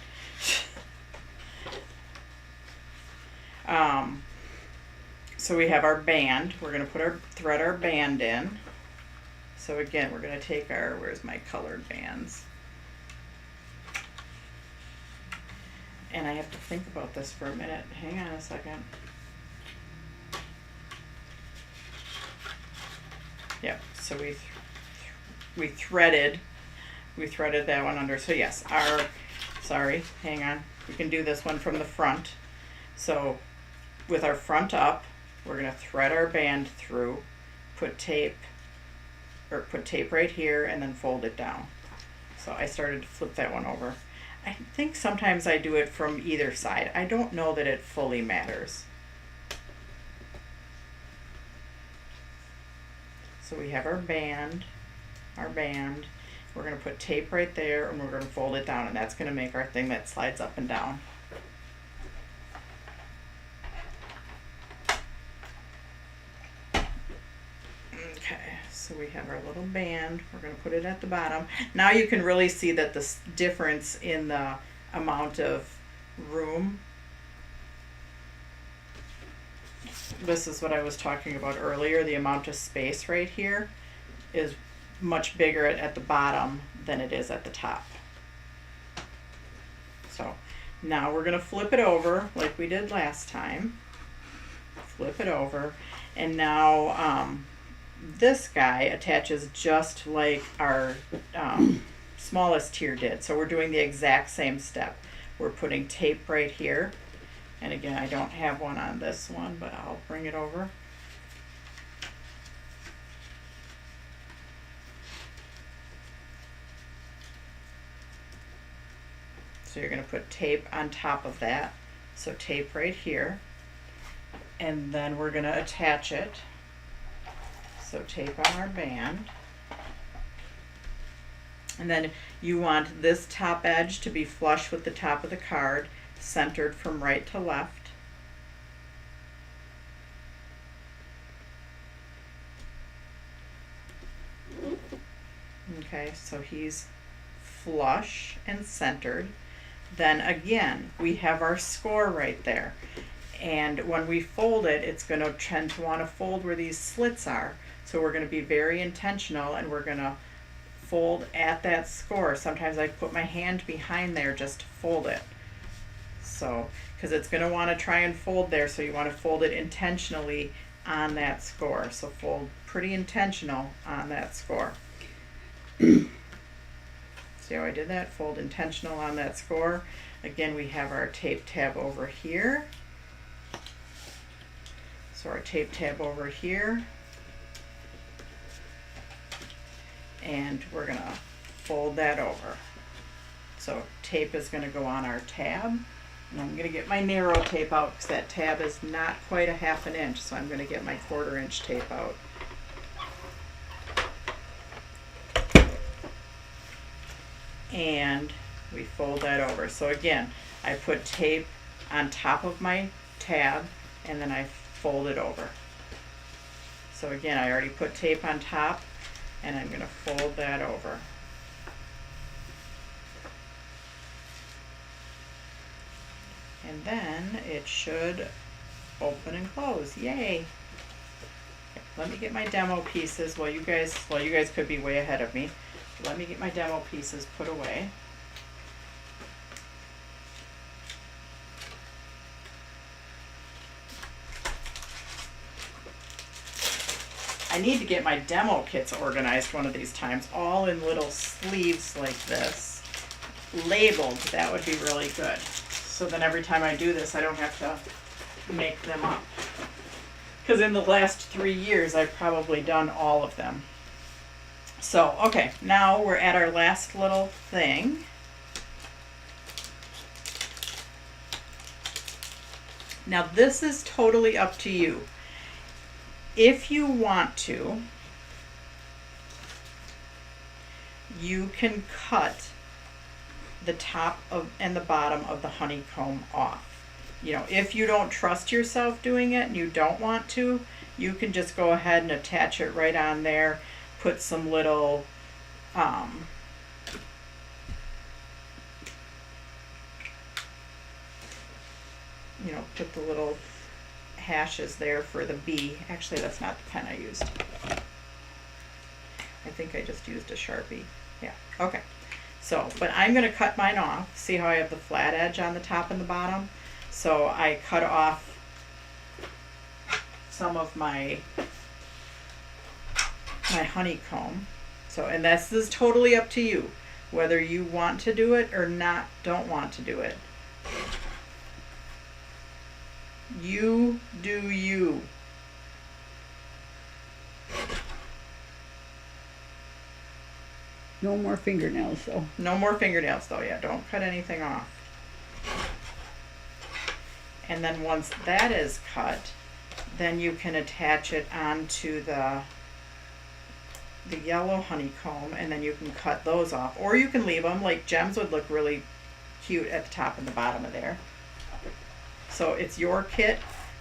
So we have our band. We're gonna thread our band in. So again, we're gonna take our, where's my colored bands? And I have to think about this for a minute. Hang on a second. Yep, so we threaded that one under. So yes, hang on. We can do this one from the front. So with our front up, we're gonna thread our band through, put tape right here, and then fold it down. So I started to flip that one over. I think sometimes I do it from either side. I don't know that it fully matters. So we have our band. We're going to put tape right there, and we're going to fold it down, and that's going to make our thing that slides up and down. Okay, so we have our little band. We're going to put it at the bottom. Now you can really see that the difference in the amount of room. This is what I was talking about earlier. The amount of space right here is much bigger at the bottom than it is at the top. So now we're going to flip it over like we did last time. Flip it over, and now this guy attaches just like our smallest tier did. So we're doing the exact same step. We're putting tape right here, and again, I don't have one on this one, but I'll bring it over. So you're going to put tape on top of that. So tape right here. And then we're going to attach it. So tape on our band. And then you want this top edge to be flush with the top of the card, centered from right to left. Okay, so he's flush and centered. Then again, we have our score right there. And when we fold it, it's going to tend to want to fold where these slits are. So we're going to be very intentional, and we're going to fold at that score. Sometimes I put my hand behind there just to fold it. So, because it's going to want to try and fold there, so you want to fold it intentionally on that score. So fold pretty intentional on that score. See how I did that? Fold intentional on that score. Again, we have our tape tab over here. So our tape tab over here. And we're going to fold that over. So tape is going to go on our tab. And I'm going to get my narrow tape out because that tab is not quite a 1/2 inch. So I'm going to get my 1/4 inch tape out. And we fold that over. So again, I put tape on top of my tab, and then I fold it over. So again, I already put tape on top, and I'm going to fold that over. And then it should open and close. Yay! Let me get my demo pieces. Well, you guys could be way ahead of me. Let me get my demo pieces put away. I need to get my demo kits organized one of these times, all in little sleeves like this, labeled. That would be really good. So then every time I do this, I don't have to make them up. Because in the last 3 years, I've probably done all of them. So, okay, now we're at our last little thing. Now this is totally up to you. If you want to, you can cut the top of and the bottom of the honeycomb off. You know, if you don't trust yourself doing it and you don't want to, you can just go ahead and attach it right on there. Put some little you know, put the little hashes there for the B. Actually, that's not the pen I used. I think I just used a Sharpie. Yeah, okay. So, but I'm going to cut mine off. See how I have the flat edge on the top and the bottom? So I cut off some of my honeycomb. So, and this is totally up to you, whether you want to do it or not, don't want to do it. You do you.
No more fingernails, though.
No more fingernails though, yeah, don't cut anything off. And then once that is cut, then you can attach it onto the yellow honeycomb, and then you can cut those off. Or you can leave them, like gems would look really cute at the top and the bottom of there. So it's your kit,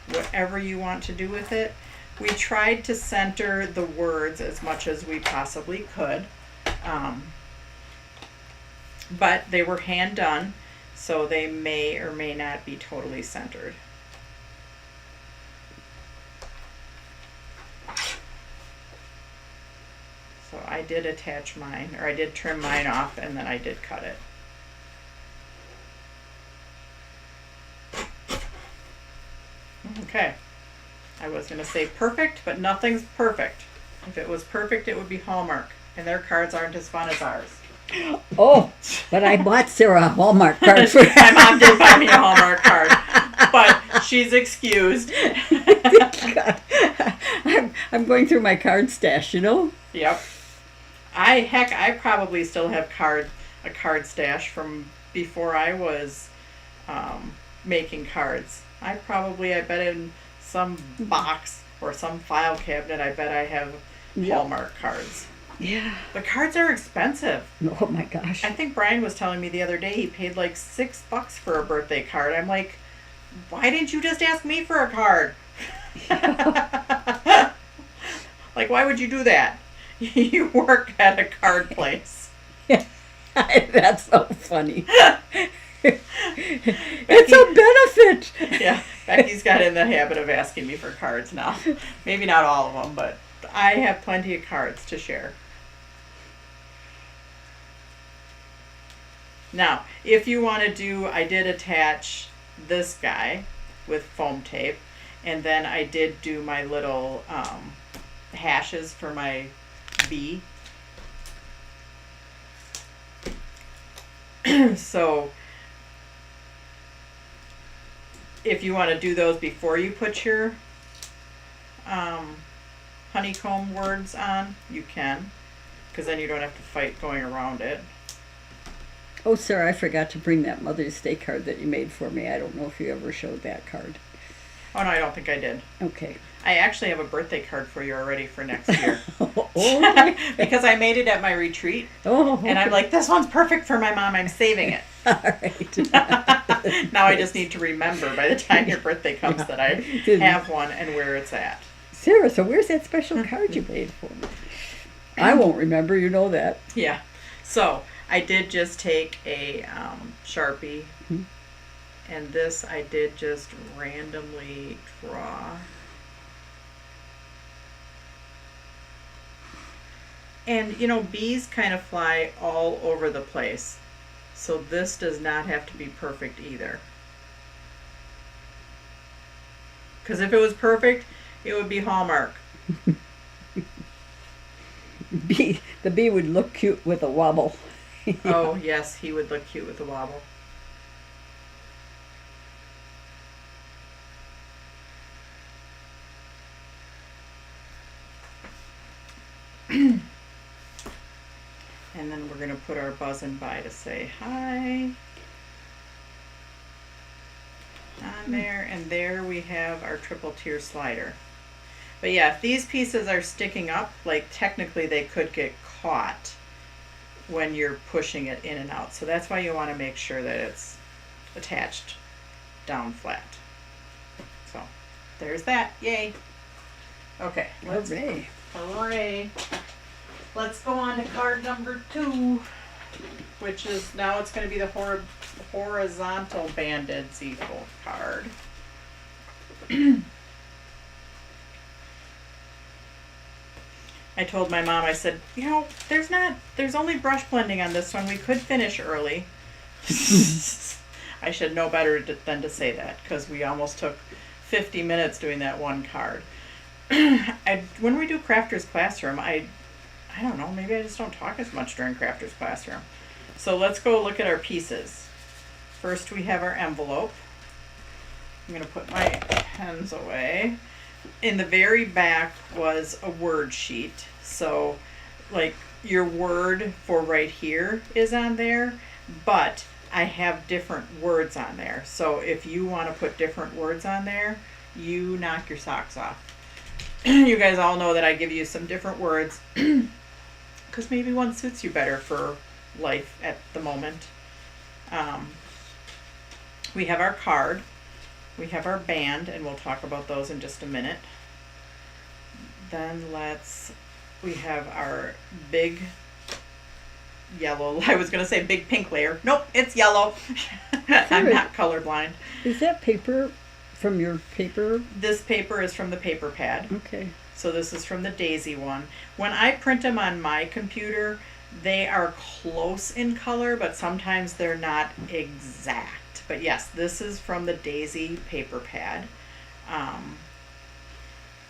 whatever you want to do with it. We tried to center the words as much as we possibly could. But they were hand done, so they may or may not be totally centered. So I did attach mine, or I did trim mine off, and then I did cut it. Okay. I was going to say perfect, but nothing's perfect. If it was perfect, it would be Hallmark, and their cards aren't as fun as ours.
Oh, but I bought Sarah a Hallmark card for
My mom did buy me a Hallmark card, but she's excused.
God. I'm going through my card stash, you know?
Yep. I probably still have a card stash from before I was making cards. I bet in some box or some file cabinet, I bet I have Hallmark cards.
Yeah.
The cards are expensive.
Oh my gosh.
I think Brian was telling me the other day he paid like $6 for a birthday card. I'm like, why didn't you just ask me for a card? Like, why would you do that? You work at a card place.
That's so funny. It's a benefit.
Yeah, Becky's got in the habit of asking me for cards now. Maybe not all of them, but I have plenty of cards to share. Now, if you want to do, I did attach this guy with foam tape, and then I did do my little hashes for my bee. So if you want to do those before you put your honeycomb words on, you can, because then you don't have to fight going around it.
Oh, Sarah, I forgot to bring that Mother's Day card that you made for me. I don't know if you ever showed that card.
Oh, no, I don't think I did.
Okay.
I actually have a birthday card for you already for next year.
Oh.
Because I made it at my retreat.
Oh.
And I'm like, this one's perfect for my mom. I'm saving it.
All right.
Now I just need to remember by the time your birthday comes that I have one and where it's at.
Sarah, so where's that special card you made for me? I won't remember. You know that.
Yeah. So I did just take a Sharpie.
Mm-hmm.
And this I did just randomly draw. And, you know, bees kind of fly all over the place. So this does not have to be perfect either. Because if it was perfect, it would be Hallmark.
The bee would look cute with a wobble.
Yeah. Oh, yes, he would look cute with a wobble. And then we're going to put our buzzing by to say hi on there. And there we have our triple tier slider. But yeah, if these pieces are sticking up, like technically they could get caught when you're pushing it in and out. So that's why you want to make sure that it's attached down flat. So there's that. Yay. Okay. Hooray. Let's go on to card number 2, which is, now it's going to be the horizontal banded Z-fold card. I told my mom, I said, you know, there's only brush blending on this one. We could finish early. I should know better than to say that, because we almost took 50 minutes doing that one card. When we do Crafter's Classroom, I don't know, maybe I just don't talk as much during Crafter's Classroom. So let's go look at our pieces. First we have our envelope. I'm going to put my pens away. In the very back was a word sheet. So like your word for right here is on there, but I have different words on there. So if you want to put different words on there, you knock your socks off. You guys all know that I give you some different words because maybe one suits you better for life at the moment. We have our card, we have our band, and we'll talk about those in just a minute. Then we have our big yellow, I was going to say big pink layer. Nope, it's yellow. I'm not colorblind.
Is that paper from your paper?
This paper is from the paper pad.
Okay.
So this is from the Daisy one. When I print them on my computer, they are close in color, but sometimes they're not exact. But yes, this is from the Daisy paper pad.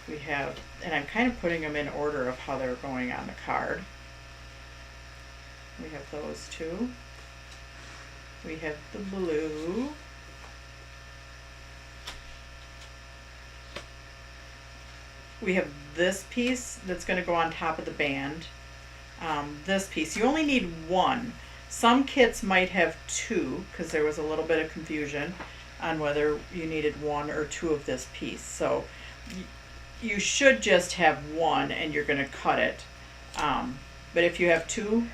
We have, and I'm kind of putting them in order of how they're going on the card. We have those two. We have the blue. We have this piece that's going to go on top of the band. This piece, you only need one. Some kits might have two because there was a little bit of confusion on whether you needed one or two of this piece. So you should just have one and you're going to cut it. But if you have two,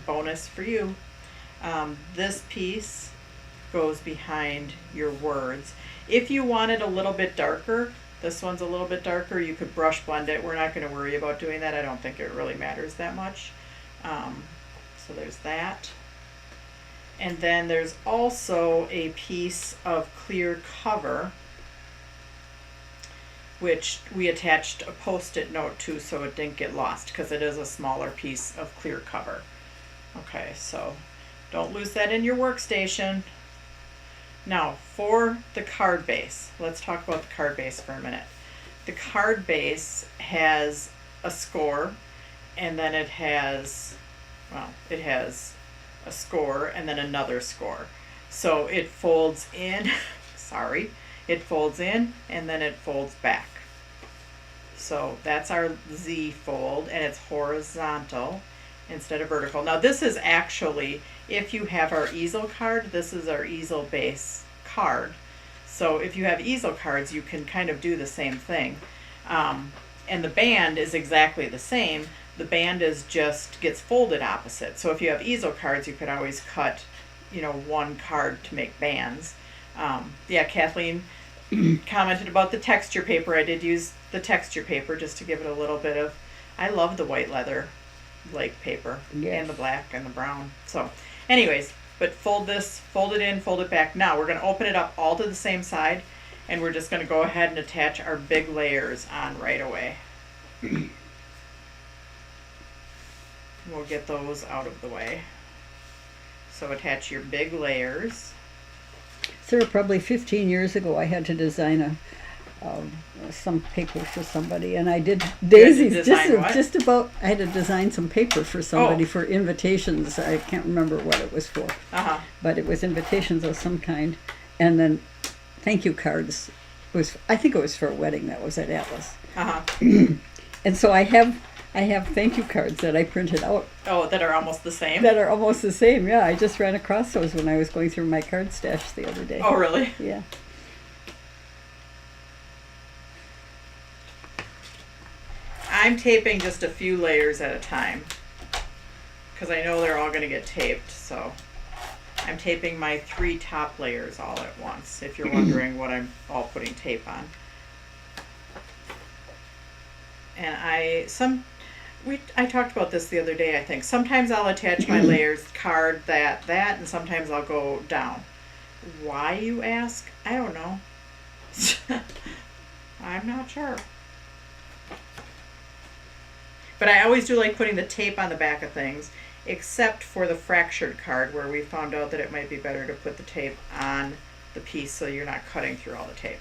bonus for you. This piece goes behind your words. If you want it a little bit darker, this one's a little bit darker, you could brush blend it. We're not going to worry about doing that. I don't think it really matters that much. So there's that. And then there's also a piece of clear cover, which we attached a post-it note to so it didn't get lost because it is a smaller piece of clear cover. Okay, so don't lose that in your workstation. Now for the card base, let's talk about the card base for a minute. The card base has a score, and then it has a score and then another score. So it folds in, it folds in and then it folds back. So that's our Z fold, and it's horizontal instead of vertical. Now this is actually, if you have our easel card, this is our easel base card. So if you have easel cards, you can kind of do the same thing. And the band is exactly the same. The band gets folded opposite. So if you have easel cards, you could always cut, one card to make bands. Kathleen commented about the texture paper. I did use the texture paper just to give it a little bit of, I love the white leather like paper,
yes,
and the black and the brown. So anyways, but fold this, fold it in, fold it back. Now we're going to open it up all to the same side, and we're just going to go ahead and attach our big layers on right away. We'll get those out of the way. So attach your big layers.
Sarah, probably 15 years ago, I had to design some paper for somebody, and I did daisies. I had to design some paper for somebody for invitations. I can't remember what it was for, but it was invitations of some kind, and then thank you cards. I think it was for a wedding that was at Atlas. And so I have thank you cards that I printed out.
Oh, that are almost the same?
That are almost the same, yeah. I just ran across those when I was going through my card stash the other day.
Oh, really?
Yeah.
I'm taping just a few layers at a time because I know they're all going to get taped. So I'm taping my 3 top layers all at once, if you're wondering what I'm all putting tape on. And I talked about this the other day, I think. Sometimes I'll attach my layers card that, and sometimes I'll go down. Why, you ask? I don't know. I'm not sure. But I always do like putting the tape on the back of things, except for the fractured card where we found out that it might be better to put the tape on the piece so you're not cutting through all the tape.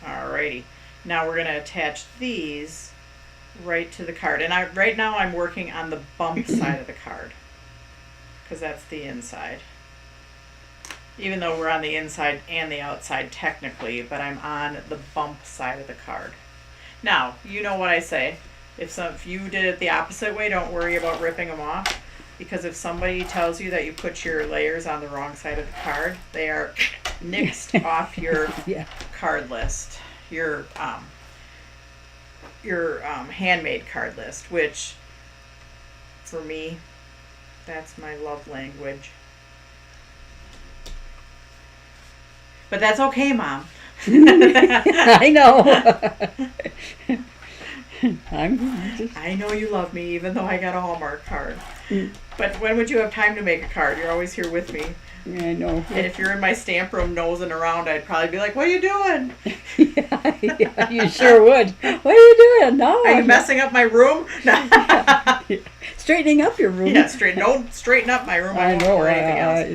Alrighty, now we're going to attach these right to the card. And right now I'm working on the bump side of the card, because that's the inside. even though we're on the inside and the outside technically, but I'm on the bump side of the card. Now, you know what I say. If you did it the opposite way, don't worry about ripping them off. Because if somebody tells you that you put your layers on the wrong side of the card, they are nixed off your card list, your handmade card list, which for me, that's my love language. But that's okay, Mom.
I know.
I know you love me, even though I got a Hallmark card.
Mm.
But when would you have time to make a card? You're always here with me.
Yeah, I know.
And if you're in my stamp room nosing around, I'd probably be like, what are you doing?
Yeah, you sure would. What are you doing? No.
Are you messing up my room?
Straightening up your room.
Yeah, straighten up my room.
I know.
Or anything else.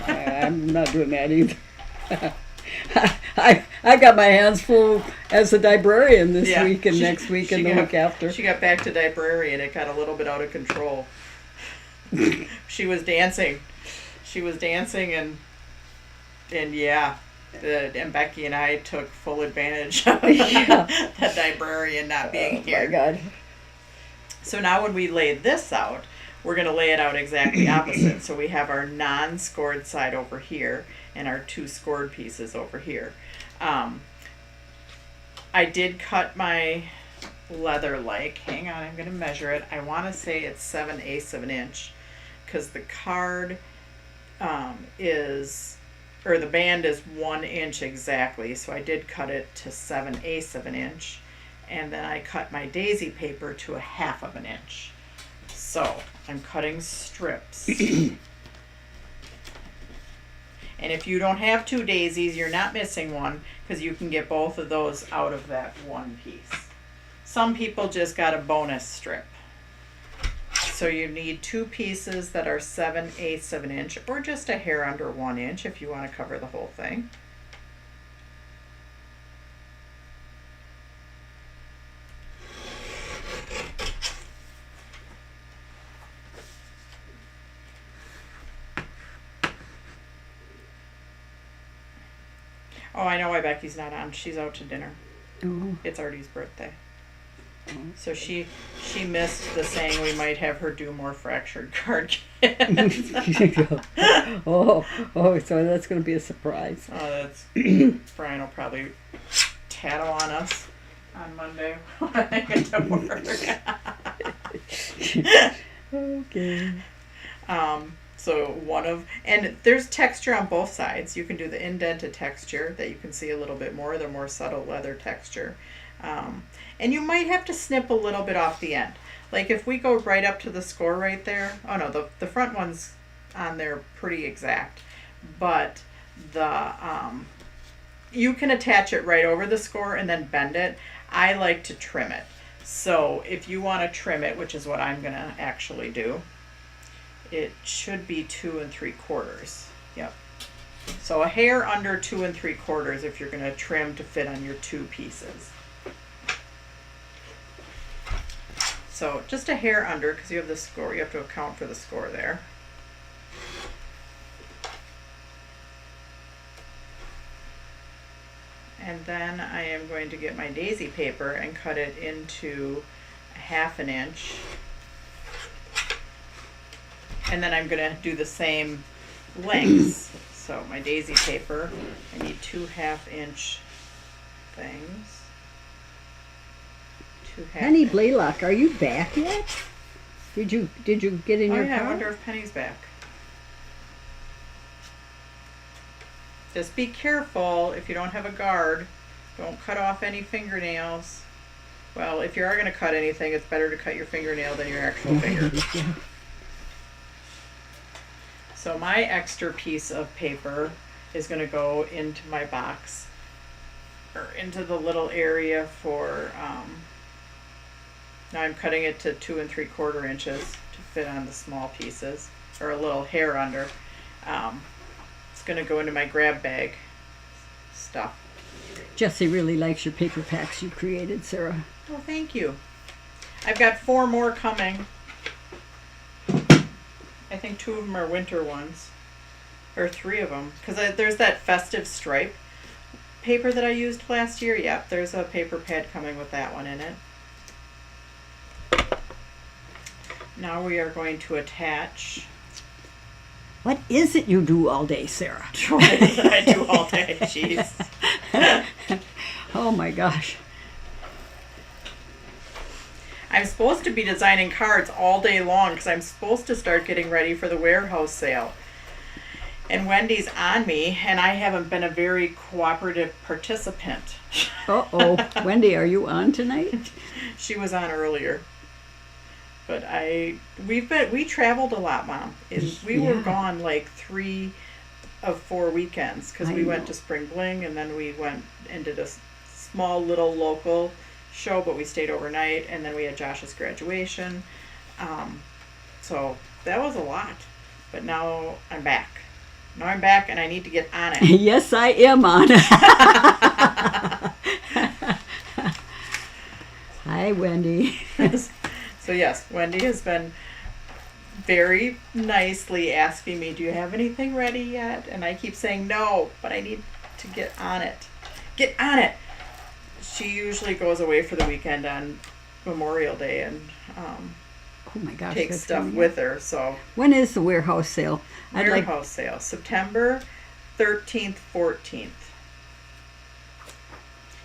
I'm not doing that either. I got my hands full as a librarian this week and next week and the week after.
She got back to librarian. It got a little bit out of control. She was dancing. And Becky and I took full advantage of that librarian not being here.
Oh my God.
So now when we lay this out, we're going to lay it out exactly opposite. So we have our non-scored side over here and our 2 scored pieces over here. I did cut my leather hang on, I'm going to measure it. I want to say it's 7/8 of an inch because the card the band is 1 inch exactly. So I did cut it to 7/8 of an inch. And then I cut my daisy paper to 1/2 of an inch. So I'm cutting strips. And if you don't have 2 daisies, you're not missing one because you can get both of those out of that one piece. Some people just got a bonus strip. So you need 2 pieces that are 7/8 of an inch or just a hair under 1 inch if you want to cover the whole thing. Oh, I know why Becky's not on. She's out to dinner.
Oh.
It's Artie's birthday. So she missed the saying we might have her do more fractured card kits.
oh, so that's going to be a surprise.
Oh, Brian will probably tattle on us on Monday when I get to work.
Okay.
So and there's texture on both sides. You can do the indented texture that you can see a little bit more, the more subtle leather texture. And you might have to snip a little bit off the end. Like if we go right up to the score right there, oh no, the front one's on there pretty exact, but you can attach it right over the score and then bend it. I like to trim it. So if you want to trim it, which is what I'm going to actually do, it should be 2 3/4. Yep. So a hair under 2 3/4 if you're going to trim to fit on your 2 pieces. So just a hair under because you have the score. You have to account for the score there. And then I am going to get my daisy paper and cut it into 1/2 an inch. And then I'm going to do the same lengths. So my daisy paper, I need 2 1/2-inch things. 2
Penny Blaylock, are you back yet? Did you get in your car?
I wonder if Penny's back. Just be careful if you don't have a guard. Don't cut off any fingernails. Well, if you are going to cut anything, it's better to cut your fingernail than your actual finger.
Yeah.
So my extra piece of paper is going to go into my box, or into the little area for, now I'm cutting it to 2 3/4 inches to fit on the small pieces, or a little hair under. It's going to go into my grab bag stuff.
Jesse really likes your paper packs you created, Sarah.
Well, thank you. I've got 4 more coming. I think 2 of them are winter ones. or 3 of them, because there's that festive stripe paper that I used last year. Yep, there's a paper pad coming with that one in it. Now we are going to attach.
What is it you do all day, Sarah?
What is it I do all day? Jeez.
Oh my gosh.
I'm supposed to be designing cards all day long because I'm supposed to start getting ready for the warehouse sale. And Wendy's on me, and I haven't been a very cooperative participant.
Uh-oh. Wendy, are you on tonight?
She was on earlier. But we traveled a lot, Mom. We were gone like 3 of 4 weekends because we went to Spring Bling, and then we went and did a small little local show, but we stayed overnight, and then we had Josh's graduation. So that was a lot. But now I'm back. Now I'm back, and I need to get on it.
Yes, I am on it. Hi, Wendy.
So yes, Wendy has been very nicely asking me, do you have anything ready yet? And I keep saying no, but I need to get on it. Get on it! She usually goes away for the weekend on Memorial Day and
oh my gosh,
takes stuff with her. So
when is the warehouse sale?
Warehouse sale, September 13th, 14th.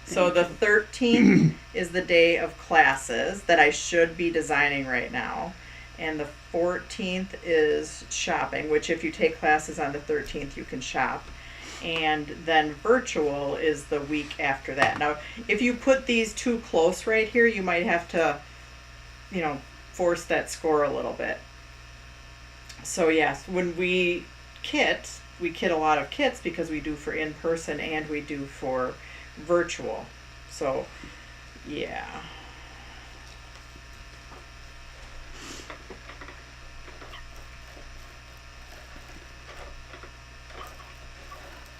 So the 13th is the day of classes that I should be designing right now. And the 14th is shopping, which if you take classes on the 13th, you can shop. And then virtual is the week after that. Now, if you put these too close right here, you might have to, force that score a little bit. So yes, when we kit a lot of kits because we do for in-person and we do for virtual. So, yeah.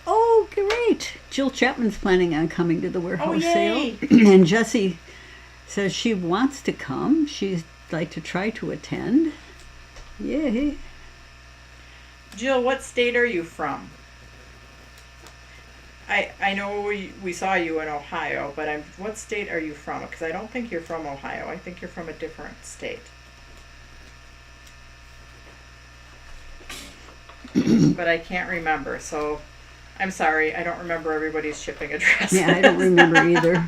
Oh, great. Jill Chapman's planning on coming to the warehouse
yay.
sale. And Jessie says she wants to come. She'd like to try to attend. Yay.
Jill, what state are you from? I know we saw you in Ohio, but what state are you from? Because I don't think you're from Ohio. I think you're from a different state. But I can't remember, so I'm sorry. I don't remember everybody's shipping address.
Yeah, I don't remember either.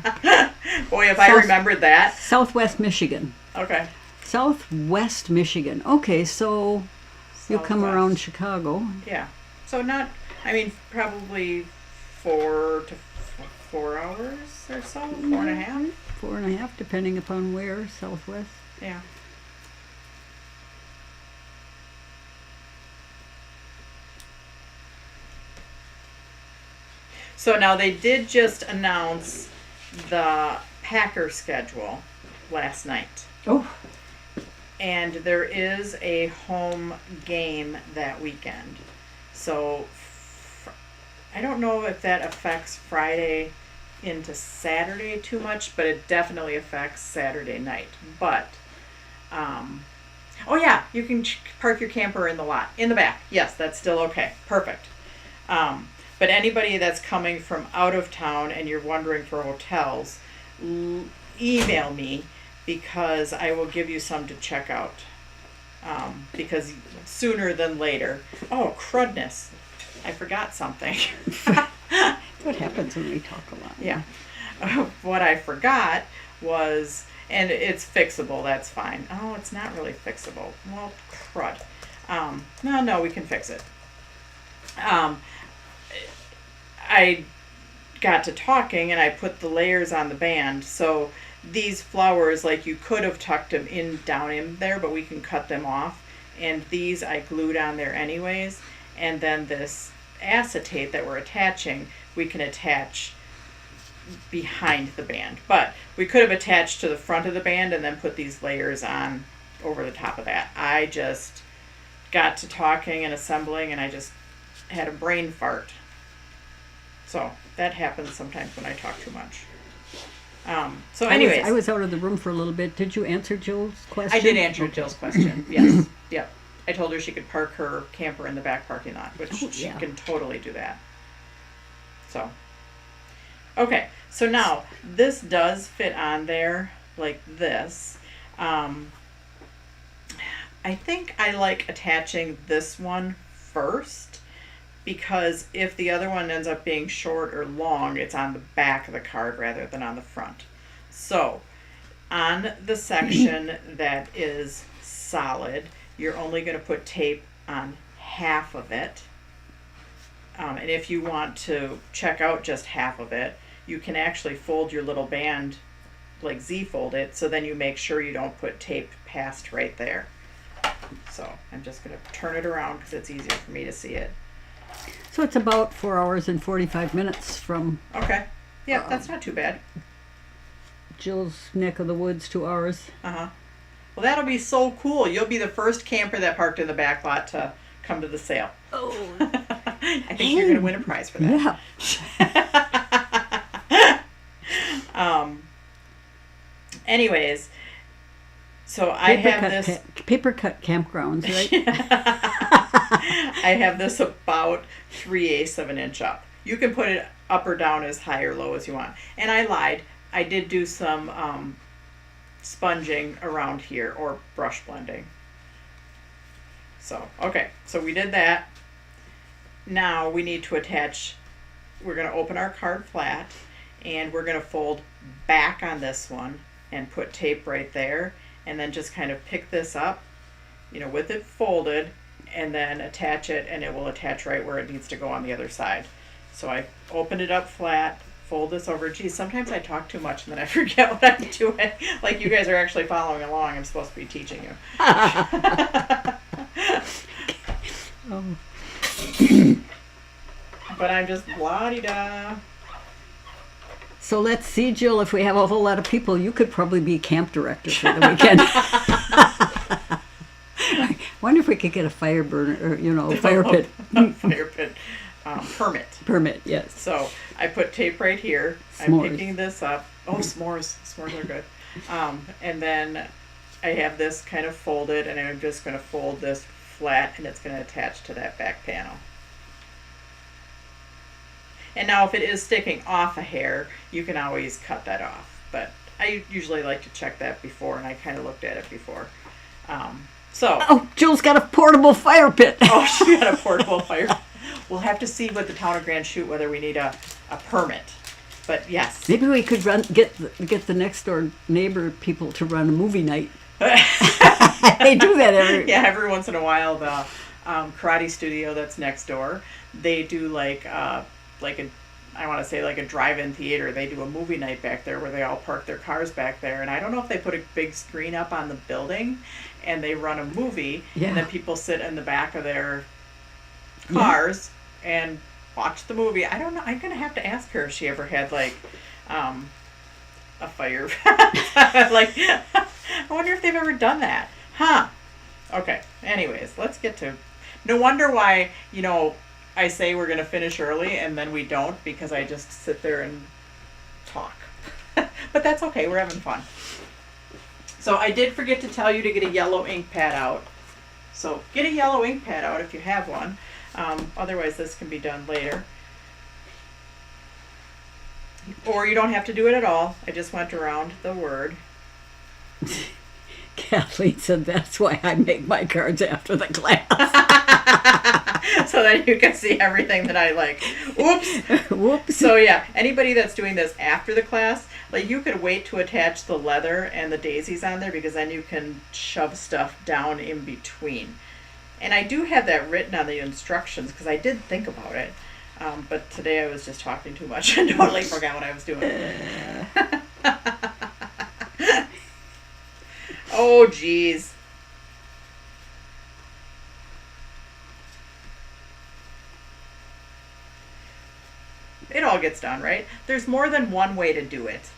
Boy, if I remembered that.
Southwest Michigan.
Okay.
Southwest Michigan. Okay, so you'll come around Chicago.
Yeah. So probably 4 to 4 hours or so, 4.5.
4.5, depending upon where, Southwest.
Yeah. So now they did just announce the Packer schedule last night.
Oh.
And there is a home game that weekend. So I don't know if that affects Friday into Saturday too much, but it definitely affects Saturday night. But, oh yeah, you can park your camper in the lot, in the back. Yes, that's still okay. Perfect. But anybody that's coming from out of town and you're wondering for hotels, email me because I will give you some to check out. Because sooner than later. Oh, crudness. I forgot something.
What happens when we talk a lot?
Yeah. What I forgot was, and it's fixable, that's fine. Oh, it's not really fixable. Well, crud. No, we can fix it. I got to talking and I put the layers on the band. So these flowers, like you could have tucked them down in there, but we can cut them off. And these I glued on there anyways. And then this acetate that we're attaching, we can attach behind the band. But we could have attached to the front of the band and then put these layers on over the top of that. I just got to talking and assembling and I just had a brain fart. So that happens sometimes when I talk too much. So anyways.
I was out of the room for a little bit. Did you answer Jill's question?
I did answer Jill's question. Yes. Yep. I told her she could park her camper in the back parking lot, which she can totally do that. So, okay, so now this does fit on there like this. I think I like attaching this one first, because if the other one ends up being short or long, it's on the back of the card rather than on the front. So on the section that is solid, you're only going to put tape on half of it. And if you want to check out just half of it, you can actually fold your little band, like Z-fold it, so then you make sure you don't put tape past right there. So I'm just going to turn it around because it's easier for me to see it.
So it's about 4 hours and 45 minutes from...
Okay. Yeah, that's not too bad.
Jill's neck of the woods, 2 hours.
Uh-huh. Well, that'll be so cool. You'll be the first camper that parked in the back lot to come to the sale.
Oh.
I think you're going to win a prize for that.
Yeah.
Anyways, so I have this...
paper cut campgrounds, right?
I have this about 3/8 of an inch up. You can put it up or down as high or low as you want. And I lied. I did do some sponging around here, or brush blending. So, okay. So we did that. Now we need to attach... We're going to open our card flat, and we're going to fold back on this one and put tape right there, and then just kind of pick this up, with it folded, and then attach it, and it will attach right where it needs to go on the other side. So I opened it up flat, fold this over. Geez, sometimes I talk too much and then I forget what I'm doing. Like, you guys are actually following along. I'm supposed to be teaching you. But I'm just blah-de-da.
So let's see, Jill, if we have a whole lot of people, you could probably be camp director for the weekend. I wonder if we could get a fire burner, or, a fire pit.
Fire pit. Permit.
Permit, yes.
So I put tape right here.
S'mores.
I'm picking this up. Oh, s'mores. S'mores are good. And then I have this kind of folded, and I'm just going to fold this flat, and it's going to attach to that back panel. And now if it is sticking off a hair, you can always cut that off. But I usually like to check that before, and I kind of looked at it before. Oh,
Jill's got a portable fire pit.
Oh, she got a portable fire pit. We'll have to see with the town of Grand Chute whether we need a permit. But yes.
Maybe we could get the next door neighbor people to run a movie night. They do that
every once in a while. The karate studio that's next door, they do like a drive-in theater. They do a movie night back there where they all park their cars back there. And I don't know if they put a big screen up on the building and they run a movie, and then people sit in the back of their cars and watch the movie. I don't know. I'm going to have to ask her if she ever had a fire. I wonder if they've ever done that. Huh. Okay. Anyways, let's get to... No wonder why, I say we're going to finish early and then we don't, because I just sit there and talk. But that's okay. We're having fun. So I did forget to tell you to get a yellow ink pad out. So get a yellow ink pad out if you have one. Otherwise, this can be done later. Or you don't have to do it at all. I just went around the word.
Kathleen said that's why I make my cards after the class.
So that you can see everything that I like. Whoops.
Whoops.
So yeah, anybody that's doing this after the class, you could wait to attach the leather and the daisies on there, because then you can shove stuff down in between. And I do have that written on the instructions because I did think about it. But today I was just talking too much and totally forgot what I was doing. Oh, geez. It all gets done, right? There's more than one way to do it.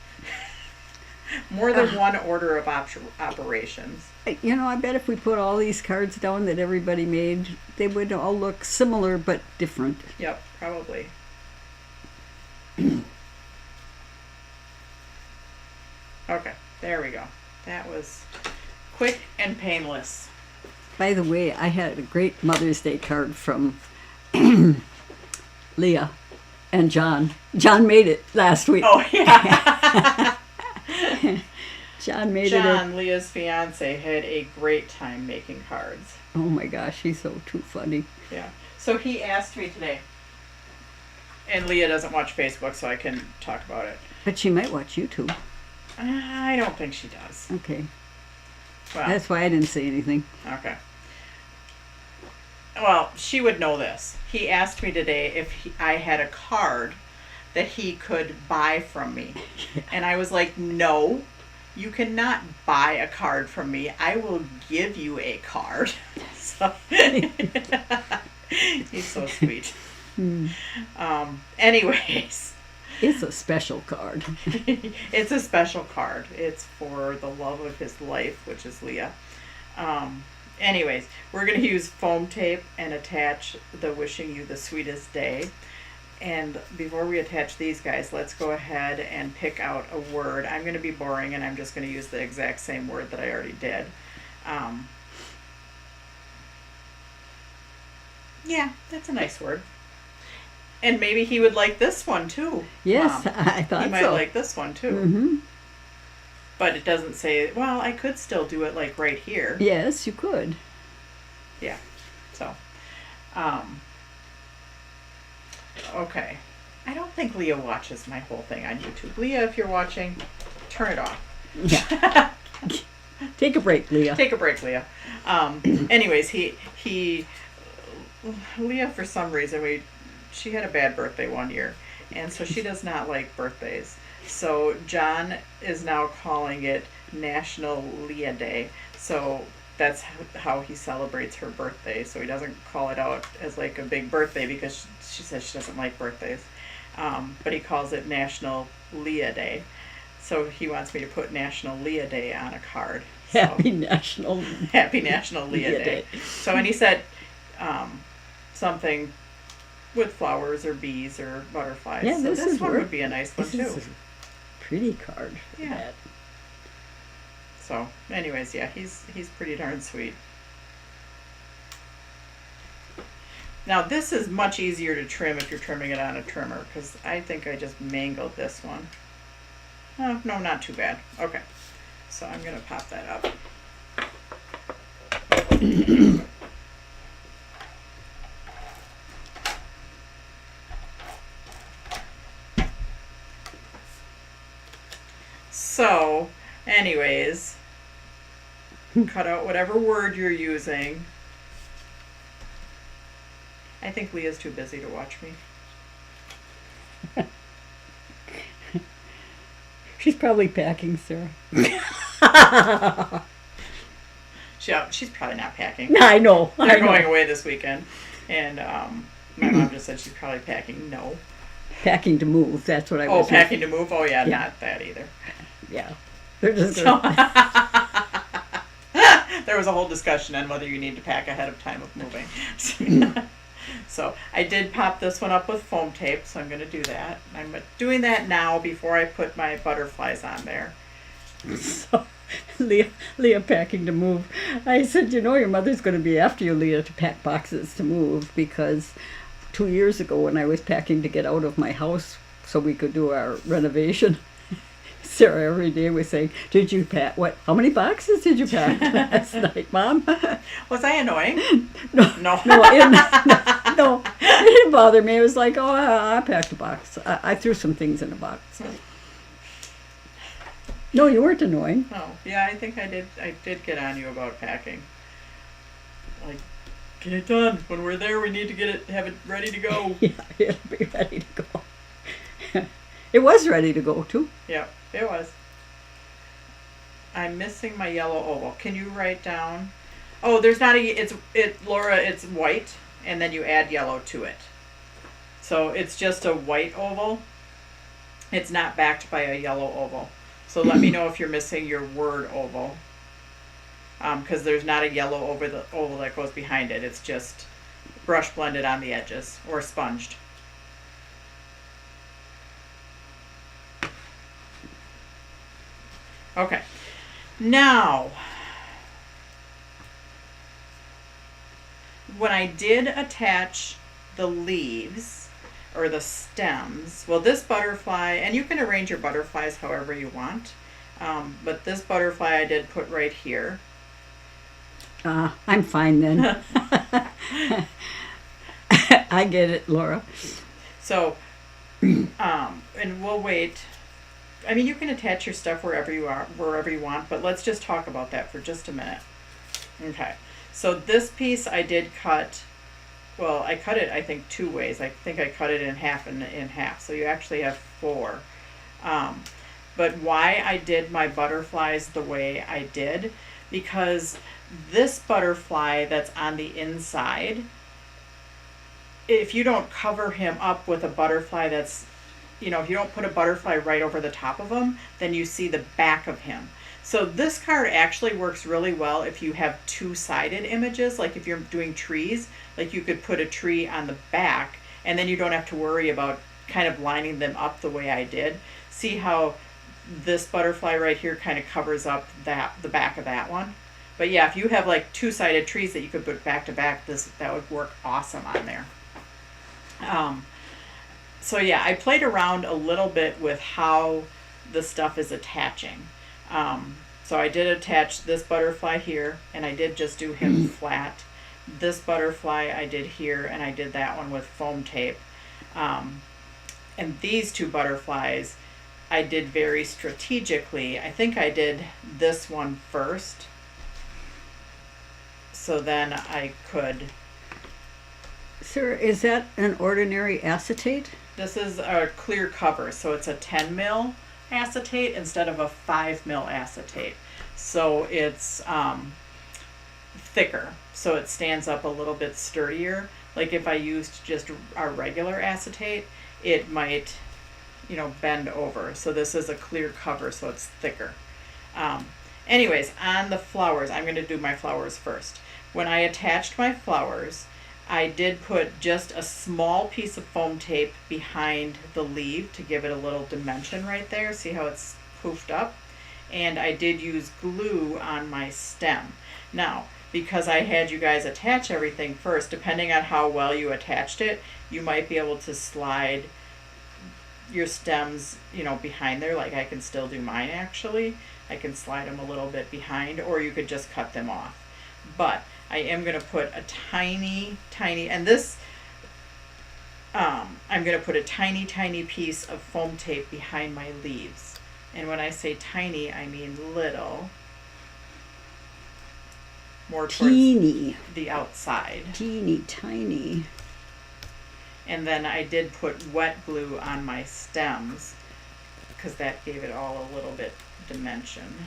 More than one order of operations.
I bet if we put all these cards down that everybody made, they would all look similar but different.
Yep, probably. Okay, there we go. That was quick and painless.
By the way, I had a great Mother's Day card from Leah and John. John made it last week.
Oh, yeah.
John made it.
John, Leah's fiance, had a great time making cards.
Oh my gosh, he's so too funny.
Yeah. So he asked me today, and Leah doesn't watch Facebook, so I can talk about it.
But she might watch YouTube.
I don't think she does.
Okay.
Well,
That's why I didn't say anything.
okay. Well, she would know this. He asked me today if I had a card that he could buy from me. And I was like, no, you cannot buy a card from me. I will give you a card. So he's so sweet. Anyways.
It's a special card.
It's a special card. It's for the love of his life, which is Leah. Anyways, we're going to use foam tape and attach the wishing you the sweetest day. And before we attach these guys, let's go ahead and pick out a word. I'm going to be boring, and I'm just going to use the exact same word that I already did. Yeah, that's a nice word. And maybe he would like this one too.
Yes,
Mom.
I thought so.
He might like this one too.
Mm-hmm.
But it doesn't say, well, I could still do it like right here.
Yes, you could.
Yeah. So, okay. I don't think Leah watches my whole thing on YouTube. Leah, if you're watching, turn it off.
Yeah. Take a break, Leah.
Take a break, Leah. Anyways, Leah, for some reason, she had a bad birthday one year, and so she does not like birthdays. So John is now calling it National Leah Day. So that's how he celebrates her birthday. So he doesn't call it out as like a big birthday because she says she doesn't like birthdays. But he calls it National Leah Day. So he wants me to put National Leah Day on a card. So,
Happy National
Leah Day. So, and he said something with flowers or bees or butterflies.
Yeah,
so this one would be a nice one
this
too.
is a pretty card for
Yeah.
that.
So, anyways, yeah, he's pretty darn sweet. Now, this is much easier to trim if you're trimming it on a trimmer, because I think I just mangled this one. Oh, no, not too bad. Okay, so I'm going to pop that up. So, anyways, cut out whatever word you're using. I think Leah's too busy to watch me.
She's probably packing, Sarah.
She's probably not packing.
I know.
They're going away this weekend. And my mom just said she's probably packing. No.
Packing to move. That's what I was.
Oh, packing to move? Oh, yeah,
Yeah.
not that either.
Yeah. They're just
So,
gonna...
there was a whole discussion on whether you need to pack ahead of time of moving. So I did pop this one up with foam tape, so I'm going to do that. I'm doing that now before I put my butterflies on there.
So, Leah packing to move. I said, your mother's going to be after you, Leah, to pack boxes to move, because 2 years ago when I was packing to get out of my house so we could do our renovation, Sarah every day was saying, did you pack, how many boxes did you pack last night, Mom?
Was I annoying?
No.
No.
No, it didn't bother me. It was like, oh, I packed a box. I threw some things in a box. No, you weren't annoying.
Oh, yeah, I think I did get on you about packing. Like, get it done. When we're there, we need to have it ready to go.
Yeah, it'll be ready to go. It was ready to go, too.
Yeah, it was. I'm missing my yellow oval. Can you write down? Oh, there's not Laura, it's white, and then you add yellow to it. So it's just a white oval. It's not backed by a yellow oval. So let me know if you're missing your word oval. Because there's not a yellow over the oval that goes behind it. It's just brush blended on the edges or sponged. Okay. Now, when I did attach the leaves or the stems, well, this butterfly, and you can arrange your butterflies however you want, but this butterfly I did put right here.
I'm fine then. I get it, Laura.
So, and we'll wait. I mean, you can attach your stuff wherever you want, but let's just talk about that for just a minute. Okay. So this piece I did cut. Well, I cut it, I think, 2 ways. I think I cut it in half and in half. So you actually have 4. But why I did my butterflies the way I did, because this butterfly that's on the inside, if you don't cover him up with a butterfly that's, if you don't put a butterfly right over the top of him, then you see the back of him. So this card actually works really well if you have 2-sided images, like if you're doing trees, like you could put a tree on the back and then you don't have to worry about kind of lining them up the way I did. See how this butterfly right here kind of covers up the back of that one? But yeah, if you have like 2-sided trees that you could put back to back, that would work awesome on there. So yeah, I played around a little bit with how the stuff is attaching. So I did attach this butterfly here, and I did just do him flat. This butterfly I did here, and I did that one with foam tape. And these 2 butterflies I did very strategically. I think I did this one first, so then I could...
Sir, is that an ordinary acetate?
This is a clear cover, so it's a 10 mil acetate instead of a 5 mil acetate. So it's thicker, so it stands up a little bit sturdier. Like if I used just our regular acetate, it might, bend over. So this is a clear cover, so it's thicker. Anyways, on the flowers, I'm going to do my flowers first. When I attached my flowers, I did put just a small piece of foam tape behind the leaf to give it a little dimension right there. See how it's poofed up? And I did use glue on my stem. Now, because I had you guys attach everything first, depending on how well you attached it, you might be able to slide your stems, behind there. Like I can still do mine actually. I can slide them a little bit behind, or you could just cut them off. But I am going to put a tiny, and this, I'm going to put a tiny piece of foam tape behind my leaves. And when I say tiny, I mean little. More towards the outside.
Teeny tiny.
And then I did put wet glue on my stems because that gave it all a little bit dimension.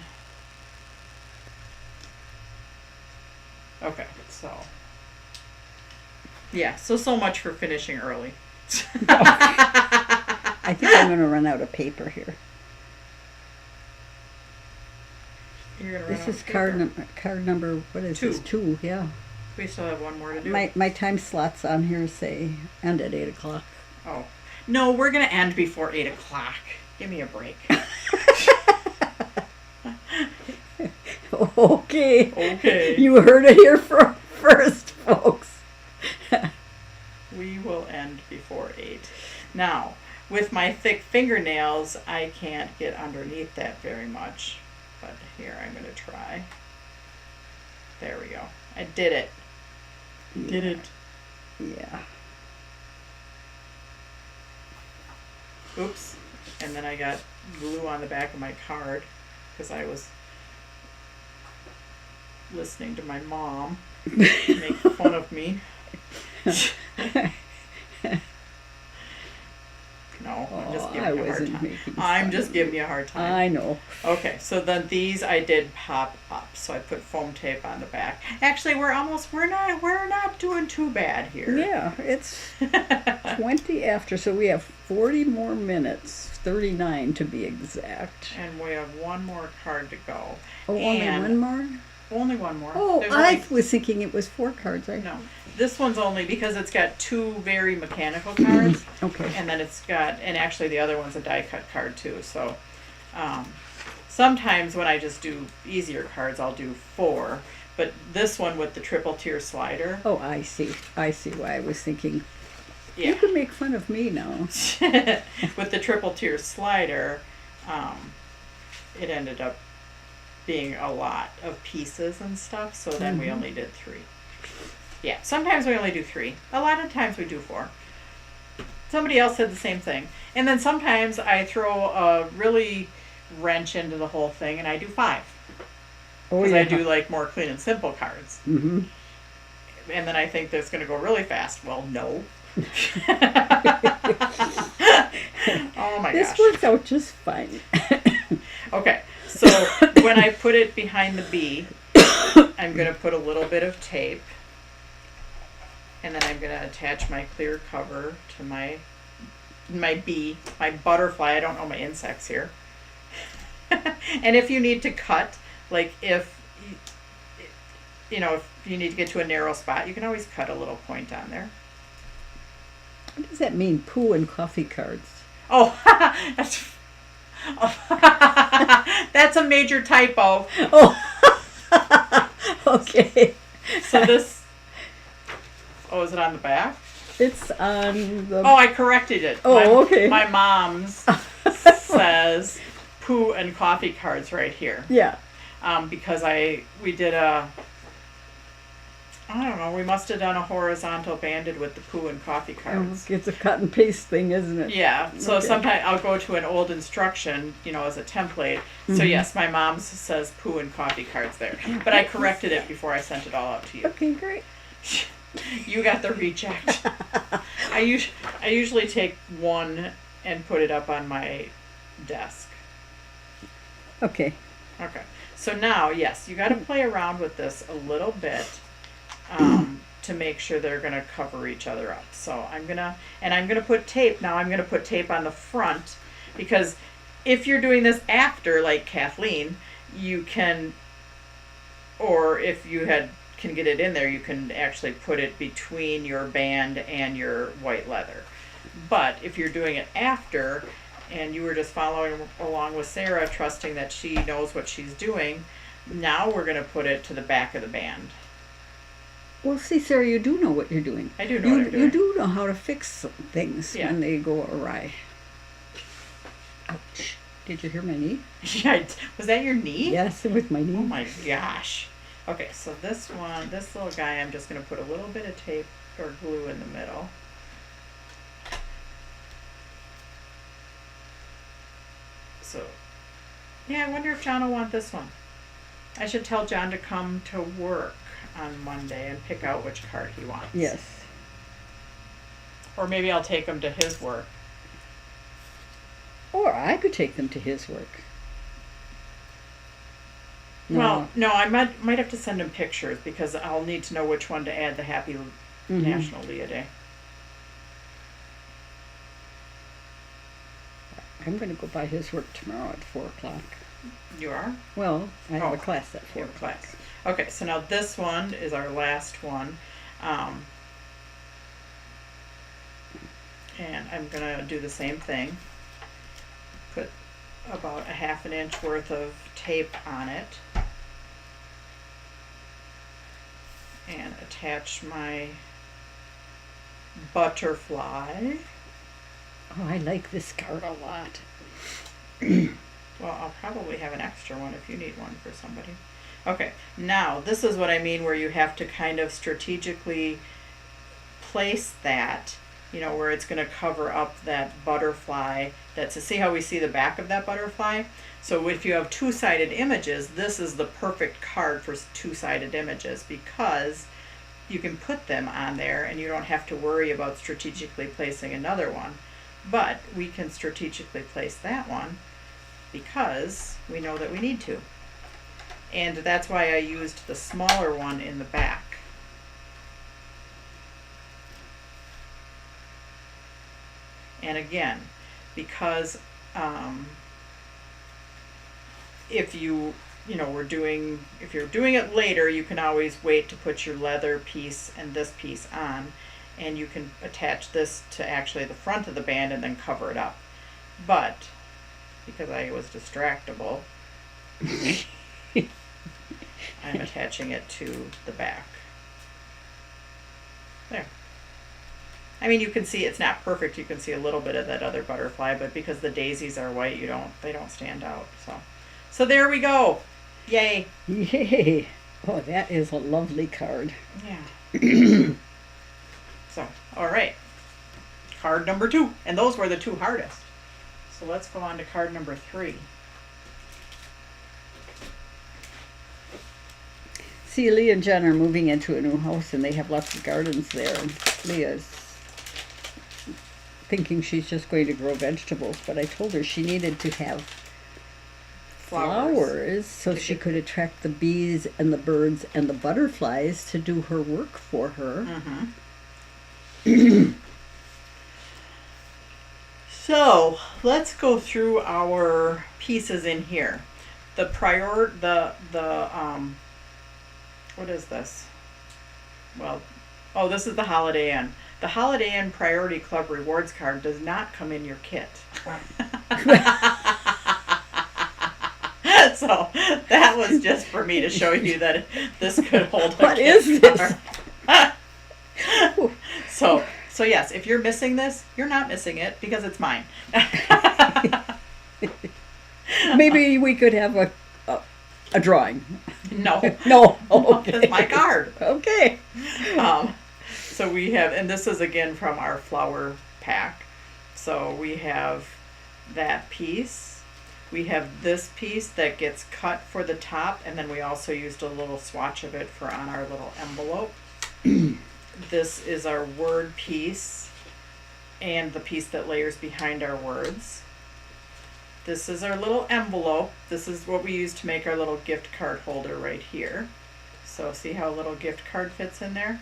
Okay, so yeah, so much for finishing early.
I think I'm going to run out of paper here.
You're gonna run
This
out
is
of
card number, what is
2.
this? 2, yeah.
We still have one more to do.
My time slots on here say end at 8 o'clock.
Oh. No, we're going to end before 8 o'clock. Give me a break.
Okay. You heard it here first, folks.
We will end before 8. Now, with my thick fingernails, I can't get underneath that very much. But here, I'm going to try. There we go. I did it. Did it.
Yeah.
Oops. And then I got glue on the back of my card because I was listening to my mom make fun of me. No, I'm just giving you a hard time. I'm just giving you a hard time.
I know.
Okay, so then these I did pop up. So I put foam tape on the back. Actually, we're not doing too bad here.
Yeah, it's 20 after, so we have 40 more minutes, 39 to be exact.
And we have one more card to go.
Oh, only one more?
Only one more.
Oh, I was thinking it was 4 cards, right?
No, this one's only because it's got 2 very mechanical cards.
Okay.
And then it's got, and actually the other one's a die cut card too. So sometimes when I just do easier cards, I'll do 4. But this one with the triple tier slider.
Oh, I see. I see why I was thinking.
Yeah.
You can make fun of me now.
With the triple tier slider, it ended up being a lot of pieces and stuff. So then we only did 3. Yeah, sometimes we only do 3. A lot of times we do 4. Somebody else said the same thing. And then sometimes I throw a really wrench into the whole thing and I do 5. Because I do like more clean and simple cards.
Mm-hmm.
And then I think that's going to go really fast. Well, no. Oh my gosh.
This works out just fine.
Okay, so when I put it behind the B, I'm going to put a little bit of tape. And then I'm going to attach my clear cover to my bee, my butterfly. I don't know my insects here. And if you need to cut, like if you need to get to a narrow spot, you can always cut a little point on there.
What does that mean, poo and coffee cards?
Oh, that's a major typo.
Oh, okay.
So this, is it on the back?
It's on the...
Oh, I corrected it.
Oh, okay.
My mom's says poo and coffee cards right here.
Yeah.
Because we did I don't know, we must have done a horizontal banded with the poo and coffee cards.
It's a cut and paste thing, isn't it?
Yeah, so
Okay.
sometimes I'll go to an old instruction, as a template. So yes, my mom's says poo and coffee cards there. But I corrected it before I sent it all out to you.
Okay, great.
You got the reject. I usually take one and put it up on my desk.
Okay.
Okay. So now, yes, you got to play around with this a little bit to make sure they're going to cover each other up. So I'm going to put tape. Now I'm going to put tape on the front because if you're doing this after, like Kathleen, you can, or if you can get it in there, you can actually put it between your band and your white leather. But if you're doing it after, and you were just following along with Sarah, trusting that she knows what she's doing, now we're going to put it to the back of the band.
Well, see, Sarah, you do know what you're doing.
I do know what I'm doing.
You do know how to fix things
Yeah.
when they go awry. Ouch. Did you hear my knee?
Yeah, was that your knee?
Yes, with my knee.
Oh my gosh. Okay, so this little guy, I'm just going to put a little bit of tape or glue in the middle. So, yeah, I wonder if John will want this one. I should tell John to come to work on Monday and pick out which card he wants.
Yes.
Or maybe I'll take him to his work.
Or I could take them to his work. No.
Well, no, I might have to send him pictures because I'll need to know which one to add the Happy National Leah Day.
I'm going to go by his work tomorrow at 4 o'clock.
You are?
Well, I have a class at 4
Your
o'clock.
class. Okay, so now this one is our last one. And I'm going to do the same thing. Put about a ½ an inch worth of tape on it. And attach my butterfly.
Oh, I like this card a lot.
Well, I'll probably have an extra one if you need one for somebody. Okay, now this is what I mean where you have to kind of strategically place that, where it's going to cover up that butterfly. See how we see the back of that butterfly? So if you have two-sided images, this is the perfect card for two-sided images because you can put them on there and you don't have to worry about strategically placing another one. But we can strategically place that one because we know that we need to. And that's why I used the smaller one in the back. And again, because if you're doing it later, you can always wait to put your leather piece and this piece on, and you can attach this to actually the front of the band and then cover it up. But because I was distractible, I'm attaching it to the back. There. I mean, you can see it's not perfect. You can see a little bit of that other butterfly, but because the daisies are white, they don't stand out. So there we go. Yay.
Yay. Oh, that is a lovely card.
Yeah. So, all right. Card number 2. And those were the 2 hardest. So let's go on to card number 3.
See, Leah and Jen are moving into a new house and they have lots of gardens there. And Leah's thinking she's just going to grow vegetables, but I told her she needed to have flowers so she could attract the bees and the birds and the butterflies to do her work for her.
Mm-hmm. So let's go through our pieces in here. What is this? Well, this is the Holiday Inn. The Holiday Inn Priority Club Rewards card does not come in your kit. So that was just for me to show you that this could hold a
What
kit
is this?
card. So yes, if you're missing this, you're not missing it because it's mine.
Maybe we could have a drawing.
No.
No. Okay.
It's my card.
Okay.
So we have, and this is again from our flower pack. So we have that piece. We have this piece that gets cut for the top, and then we also used a little swatch of it for on our little envelope. This is our word piece and the piece that layers behind our words. This is our little envelope. This is what we use to make our little gift card holder right here. So see how a little gift card fits in there?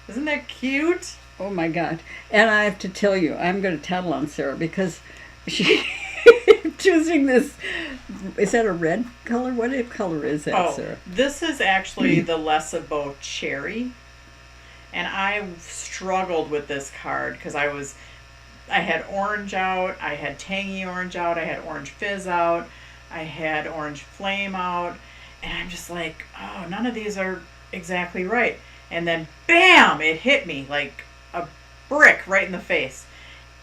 Isn't that cute?
Oh my God. And I have to tell you, I'm going to tattle on Sarah because she choosing this. Is that a red color? What color is that, Sarah?
This is actually the Les Beau Cherry. And I struggled with this card because I had orange out, I had tangy orange out, I had orange fizz out, I had orange flame out, and I'm just like, oh, none of these are exactly right. And then bam, it hit me like a brick right in the face.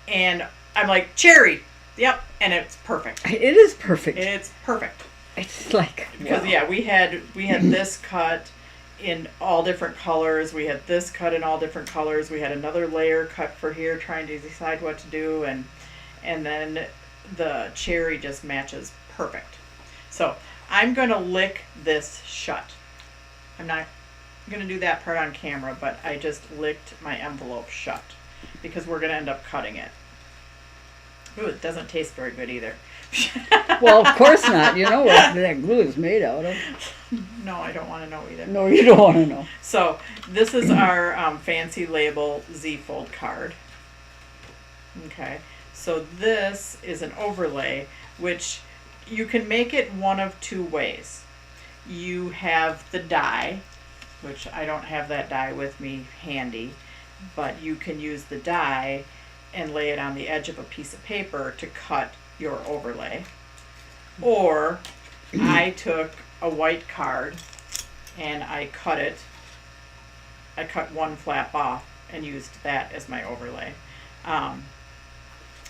And I'm like, cherry, yep, and it's perfect.
It is perfect.
It's perfect.
It's like,
because
wow.
we had this cut in all different colors. We had this cut in all different colors. We had another layer cut for here trying to decide what to do, and then the cherry just matches perfect. So I'm going to lick this shut. I'm not going to do that part on camera, but I just licked my envelope shut because we're going to end up cutting it. Ooh, it doesn't taste very good either.
Well, of course not. You know what that glue is made out of.
No, I don't want to know either.
No, you don't want to know.
So this is our fancy label Z-fold card. Okay, so this is an overlay, which you can make it one of 2 ways. You have the die, which I don't have that die with me handy, but you can use the die and lay it on the edge of a piece of paper to cut your overlay. Or I took a white card and I cut one flap off and used that as my overlay.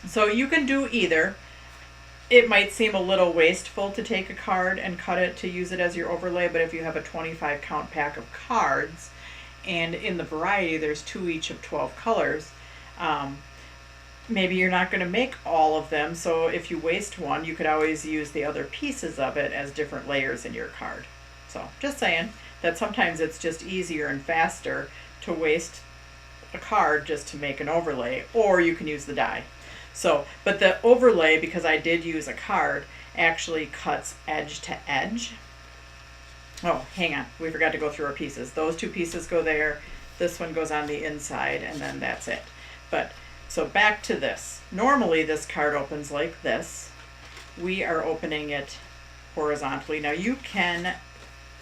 So you can do either. It might seem a little wasteful to take a card and cut it to use it as your overlay, but if you have a 25 count pack of cards, and in the variety there's 2 each of 12 colors, maybe you're not going to make all of them, so if you waste one, you could always use the other pieces of it as different layers in your card. So just saying that sometimes it's just easier and faster to waste a card just to make an overlay, or you can use the die. So, but the overlay, because I did use a card, actually cuts edge to edge. Oh, hang on, we forgot to go through our pieces. Those 2 pieces go there, this one goes on the inside, and then that's it. But so back to this. Normally this card opens like this. We are opening it horizontally. Now you can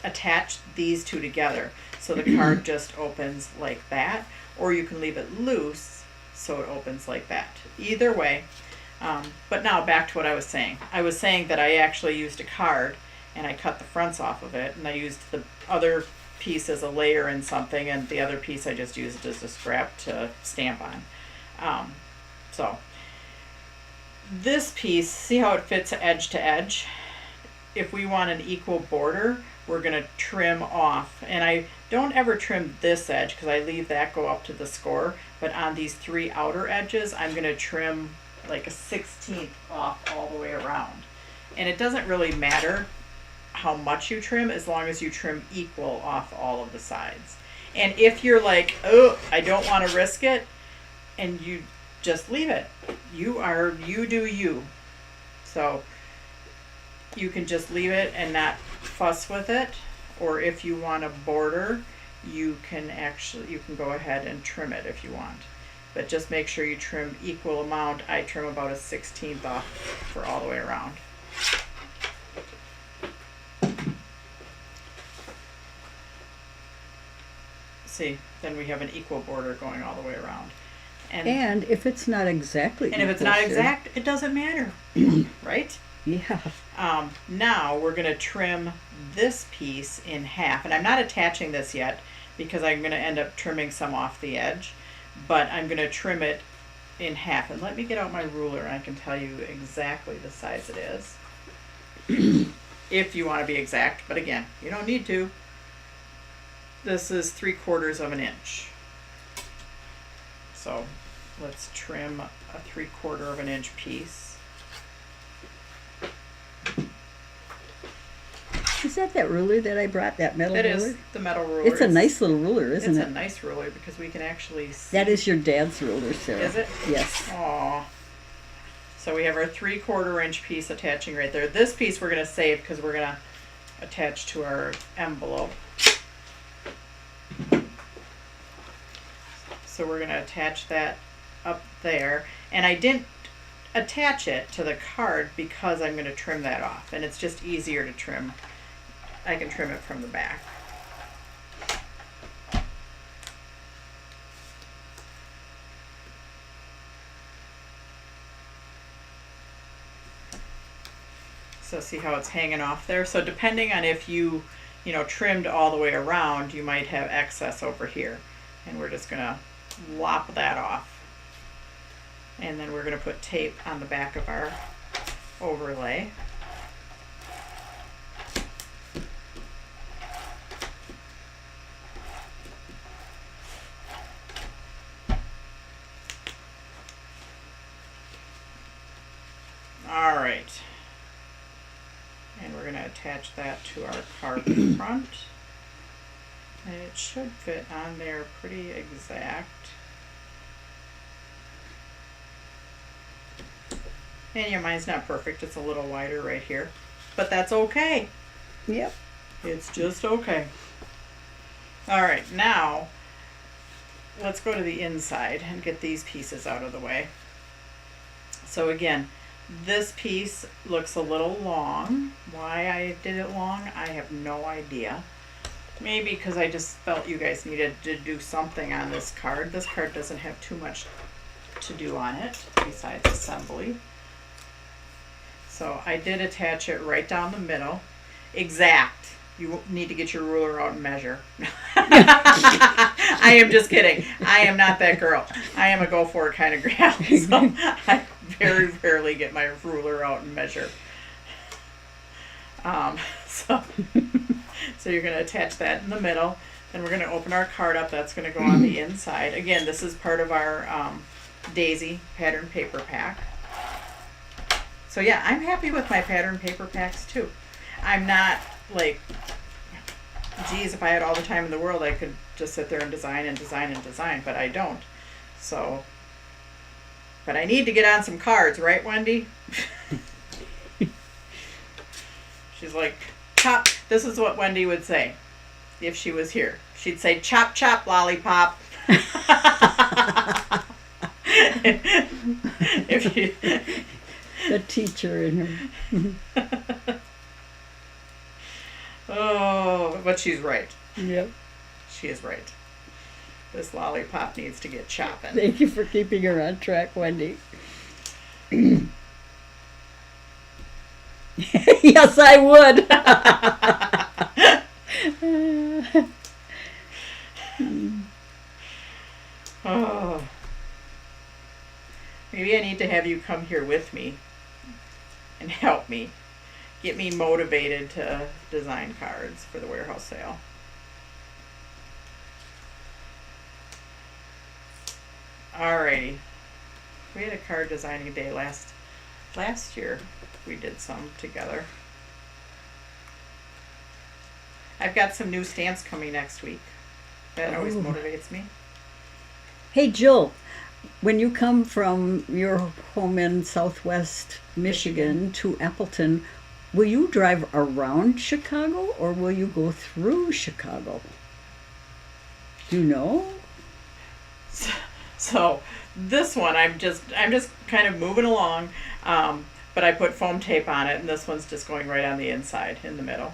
attach these 2 together so the card just opens like that, or you can leave it loose so it opens like that. Either way, But now back to what I was saying. I was saying that I actually used a card and I cut the fronts off of it, and I used the other piece as a layer in something, and the other piece I just used as a scrap to stamp on. So this piece, see how it fits edge to edge? If we want an equal border, we're going to trim off. And I don't ever trim this edge because I leave that go up to the score. But on these 3 outer edges, I'm going to trim like a 1/16 off all the way around. And it doesn't really matter how much you trim as long as you trim equal off all of the sides. And if you're like, oh, I don't want to risk it, and you just leave it. You do you. So you can just leave it and not fuss with it. Or if you want a border, you can go ahead and trim it if you want. But just make sure you trim equal amount. I trim about a 1/16 off for all the way around. See, then we have an equal border going all the way around.
And if it's not exactly
and if it's not exact, it doesn't matter, right?
Yeah.
Now we're going to trim this piece in half. And I'm not attaching this yet because I'm going to end up trimming some off the edge. But I'm going to trim it in half. And let me get out my ruler and I can tell you exactly the size it is. If you want to be exact. But again, you don't need to. This is 3/4 of an inch. So let's trim a 3/4 of an inch piece.
Is that ruler that I brought, that metal ruler?
It is the metal ruler.
It's a nice little ruler, isn't it?
It's a nice ruler because we can actually see.
That is your dad's ruler, Sarah.
Is it?
Yes.
Aw. So we have our 3/4 inch piece attaching right there. This piece we're going to save because we're going to attach to our envelope. So we're going to attach that up there. And I didn't attach it to the card because I'm going to trim that off. And it's just easier to trim. I can trim it from the back. So see how it's hanging off there? So depending on if you trimmed all the way around, you might have excess over here. And we're just going to lop that off. And then we're going to put tape on the back of our overlay. All right. And we're going to attach that to our card in front. And it should fit on there pretty exact. And yeah, mine's not perfect. It's a little wider right here. But that's okay.
Yep.
It's just okay. All right, now let's go to the inside and get these pieces out of the way. So again, this piece looks a little long. Why I did it long, I have no idea. Maybe because I just felt you guys needed to do something on this card. This card doesn't have too much to do on it besides assembly. So I did attach it right down the middle. Exact. You need to get your ruler out and measure. I am just kidding. I am not that girl. I am a go for it kind of gal. So I very rarely get my ruler out and measure. So you're going to attach that in the middle. Then we're going to open our card up. That's going to go on the inside. Again, this is part of our Daisy pattern paper pack. So yeah, I'm happy with my pattern paper packs too. I'm not like, geez, if I had all the time in the world, I could just sit there and design and design and design, but I don't. So, but I need to get on some cards, right, Wendy? She's like, chop. This is what Wendy would say if she was here. She'd say, chop, chop, lollipop. If you...
The teacher in her.
Oh, but she's right.
Yep.
She is right. This lollipop needs to get chopping.
Thank you for keeping her on track, Wendy. Yes, I would.
Oh. Maybe I need to have you come here with me and help me. Get me motivated to design cards for the warehouse sale. Alrighty. We had a card designing day last year. We did some together. I've got some new stamps coming next week. That always motivates me.
Hey, Jill, when you come from your home in Southwest Michigan to Appleton, will you drive around Chicago or will you go through Chicago? Do you know?
So this one, I'm just kind of moving along, but I put foam tape on it, and this one's just going right on the inside in the middle.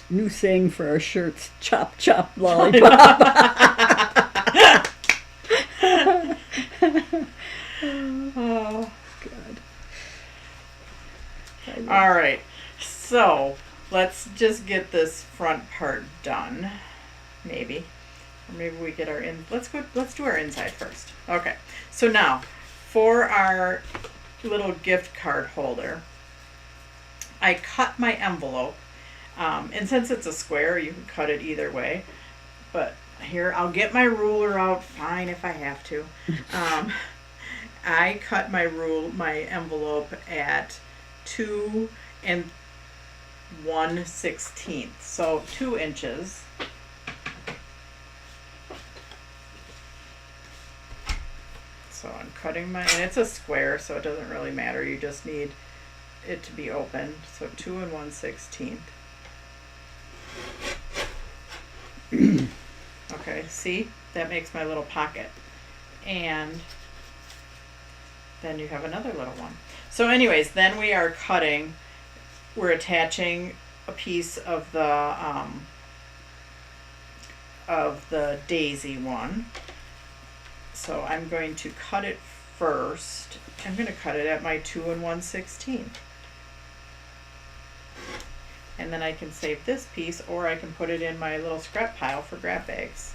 New saying for our shirts: chop, chop, lollipop.
Oh,
God.
All right, so let's just get this front part done, maybe. Or maybe we get our let's do our inside first. Okay, so now for our little gift card holder, I cut my envelope, and since it's a square, you can cut it either way, but here, I'll get my ruler out, fine if I have to. I cut my envelope at 2 1/16, so 2 inches. So I'm cutting and it's a square, so it doesn't really matter. You just need it to be open. So 2 1/16. Okay, see? That makes my little pocket. And then you have another little one. So anyways, then we're attaching a piece of the daisy one. So I'm going to cut it first. I'm going to cut it at my 2 1/16. And then I can save this piece, or I can put it in my little scrap pile for grab bags.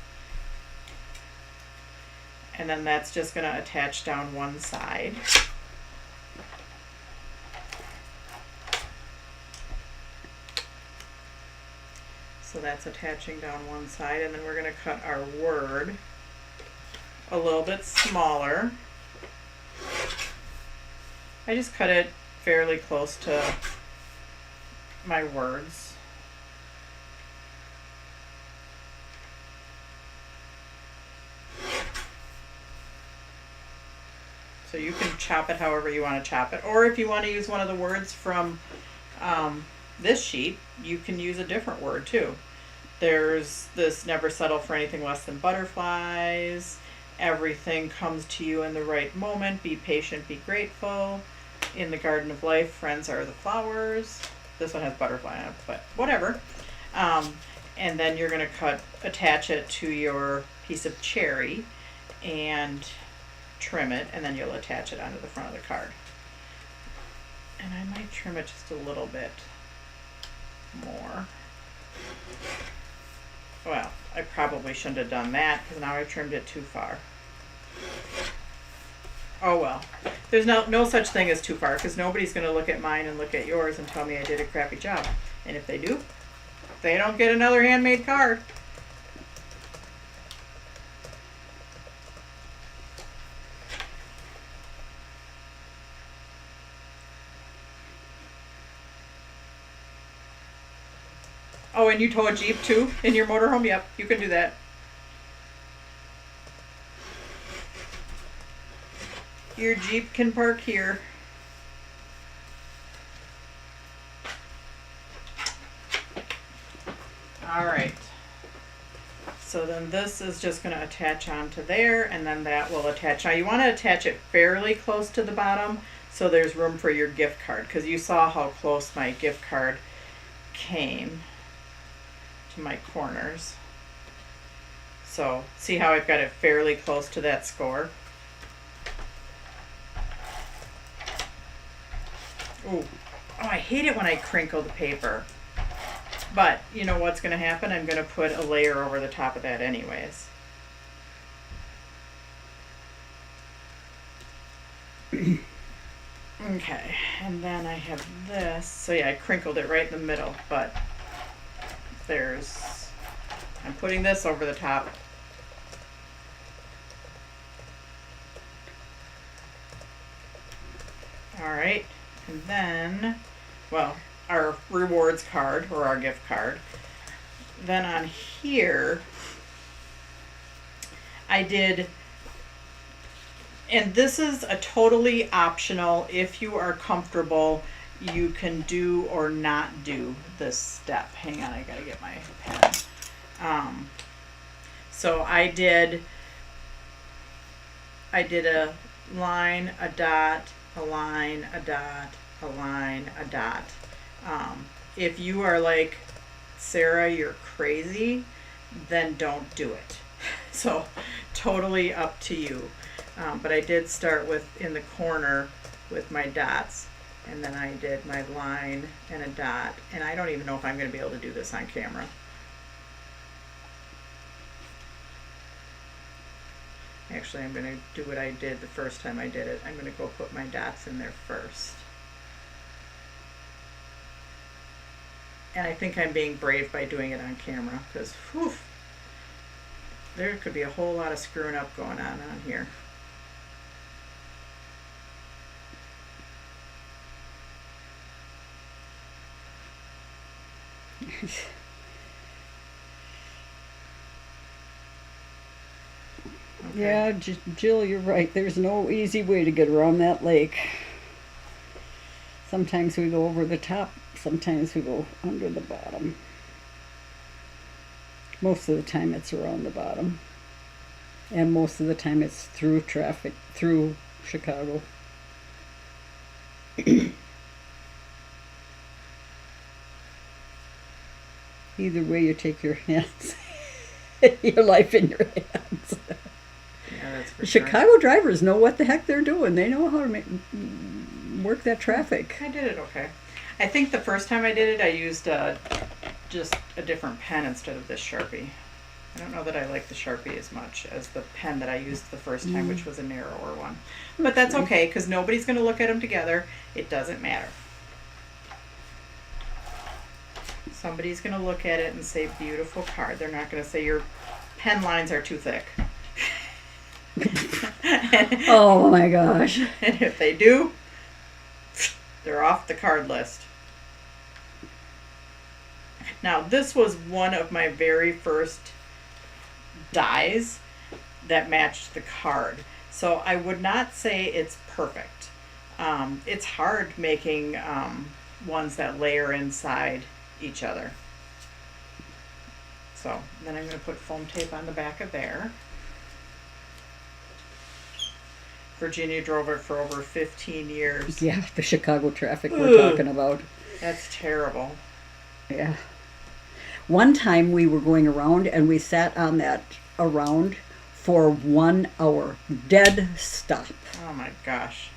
And then that's just going to attach down one side. So that's attaching down one side, and then we're going to cut our word a little bit smaller. I just cut it fairly close to my words. So you can chop it however you want to chop it, or if you want to use one of the words from this sheet, you can use a different word too. There's this: never settle for anything less than butterflies. Everything comes to you in the right moment. Be patient, be grateful. In the garden of life, friends are the flowers. This one has butterfly on it, but whatever. And then you're going to attach it to your piece of cherry and trim it, and then you'll attach it onto the front of the card. And I might trim it just a little bit more. Well, I probably shouldn't have done that because now I trimmed it too far. Oh well. There's no such thing as too far, because nobody's going to look at mine and look at yours and tell me I did a crappy job. And if they do, they don't get another handmade card. Oh, and you tow a Jeep too in your motorhome? Yep, you can do that. Your Jeep can park here. All right. So then this is just going to attach onto there, and then that will attach. Now you want to attach it fairly close to the bottom so there's room for your gift card, because you saw how close my gift card came to my corners. So see how I've got it fairly close to that score? Ooh. Oh, I hate it when I crinkle the paper. But you know what's going to happen? I'm going to put a layer over the top of that anyways. Okay, and then I have this. So yeah, I crinkled it right in the middle, but I'm putting this over the top. All right, and then, well, our rewards card or our gift card. Then on here, I did, and this is a totally optional. If you are comfortable, you can do or not do this step. Hang on, I gotta get my pen. So I did a line, a dot, a line, a dot, a line, a dot. If you are like, Sarah, you're crazy, then don't do it. So totally up to you. But I did start with in the corner with my dots, and then I did my line and a dot, and I don't even know if I'm going to be able to do this on camera. Actually, I'm going to do what I did the first time I did it. I'm going to go put my dots in there first. And I think I'm being brave by doing it on camera, because there could be a whole lot of screwing up going on here. Okay.
Yeah, Jill, you're right. There's no easy way to get around that lake. Sometimes we go over the top, sometimes we go under the bottom. Most of the time it's around the bottom. And most of the time it's through traffic, through Chicago. Either way, you take your hands, your life in your hands.
Yeah, that's for
Chicago drivers know what the heck they're doing. They know how to work that traffic.
I did it okay. I think the first time I did it, I used just a different pen instead of this Sharpie. I don't know that I like the Sharpie as much as the pen that I used the first time, which was a narrower one. But that's okay, because nobody's going to look at them together. It doesn't matter. Somebody's going to look at it and say, beautiful card. They're not going to say, your pen lines are too thick.
Oh my gosh.
And if they do, they're off the card list. Now, this was one of my very first dies that matched the card. So I would not say it's perfect. It's hard making ones that layer inside each other. So then I'm going to put foam tape on the back of there. Virginia drove it for over 15 years.
Yeah, the Chicago traffic we're talking about.
That's terrible.
Yeah. One time we were going around and we sat on that around for 1 hour. Dead stop.
Oh my gosh.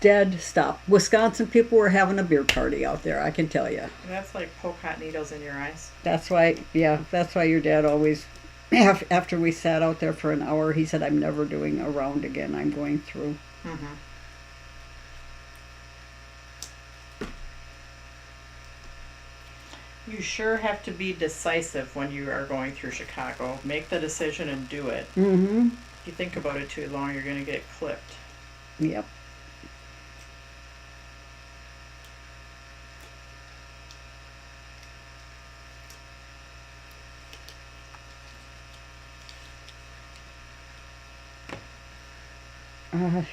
Dead stop. Wisconsin people were having a beer party out there, I can tell you.
That's like poke hot needles in your eyes.
That's why your dad always, after we sat out there for an hour, he said, I'm never doing a round again. I'm going through.
Mm-hmm. You sure have to be decisive when you are going through Chicago. Make the decision and do it.
Mm-hmm.
If you think about it too long, you're going to get clipped.
Yep.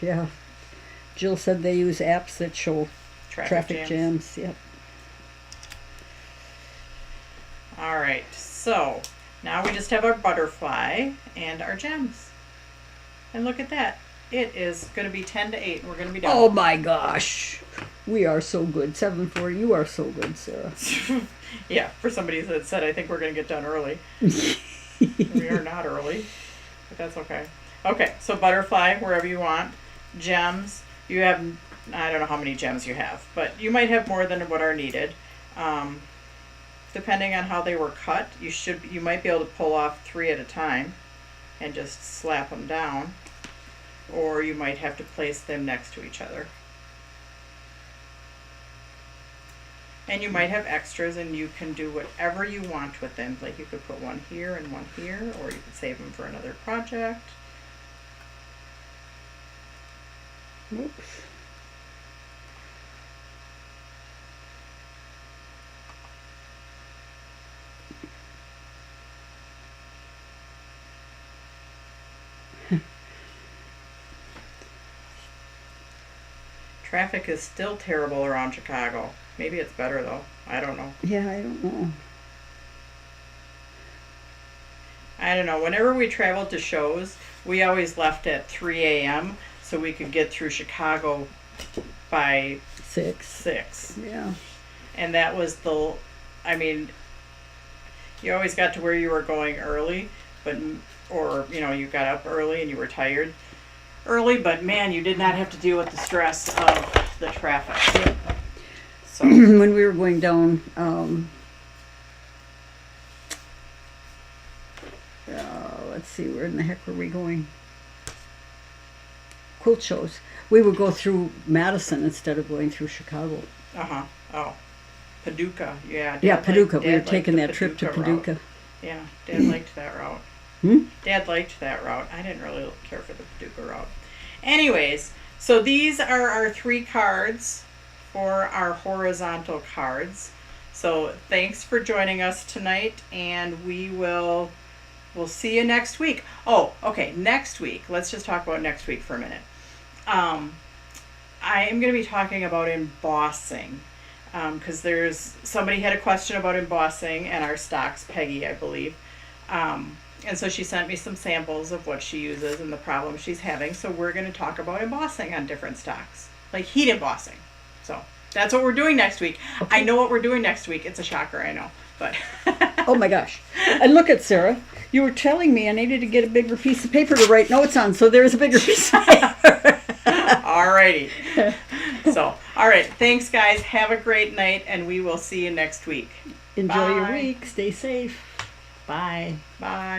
Yeah. Jill said they use apps that show traffic jams. Yep.
All right, so now we just have our butterfly and our gems. And look at that. It is going to be 10 to 8, and we're going to be done.
Oh my gosh. We are so good. 7:40. You are so good, Sarah.
Yeah, for somebody that said, I think we're going to get done early. We are not early, but that's okay. Okay, so butterfly, wherever you want. Gems, you have I don't know how many gems you have, but you might have more than what are needed. Depending on how they were cut, you might be able to pull off 3 at a time and just slap them down, or you might have to place them next to each other. And you might have extras, and you can do whatever you want with them. Like you could put one here and one here, or you could save them for another project.
Oops.
Traffic is still terrible around Chicago. Maybe it's better though. I don't know.
Yeah, I don't know.
I don't know. Whenever we traveled to shows, we always left at 3 a.m. so we could get through Chicago by 6.
Yeah.
And that was I mean, you always got to where you were going early, or you got up early and you were tired early, but man, you did not have to deal with the stress of the traffic.
Yep.
So
when we were going down, let's see, where in the heck were we going? Quilt shows. We would go through Madison instead of going through Chicago.
Oh, Paducah. Yeah.
Yeah, Paducah. We were
liked
taking
the
that trip to
route.
Paducah.
Yeah, Dad liked that route.
Hmm?
Dad liked that route. I didn't really care for the Paducah route. Anyways, so these are our 3 cards for our horizontal cards. So thanks for joining us tonight, and we'll see you next week. Oh, okay, next week. Let's just talk about next week for a minute. I am going to be talking about embossing, because somebody had a question about embossing and our stocks, Peggy, I believe. And so she sent me some samples of what she uses and the problems she's having. So we're going to talk about embossing on different stocks, like heat embossing. So that's what we're doing next week. Okay. I know what we're doing next week. It's a shocker, I know. But
oh my gosh. And look at Sarah. You were telling me I needed to get a bigger piece of paper to write notes on, so there's a bigger piece of paper.
Alrighty. So, all right. Thanks, guys. Have a great night, and we will see you next week.
Enjoy your week. Stay safe.
Bye. Bye.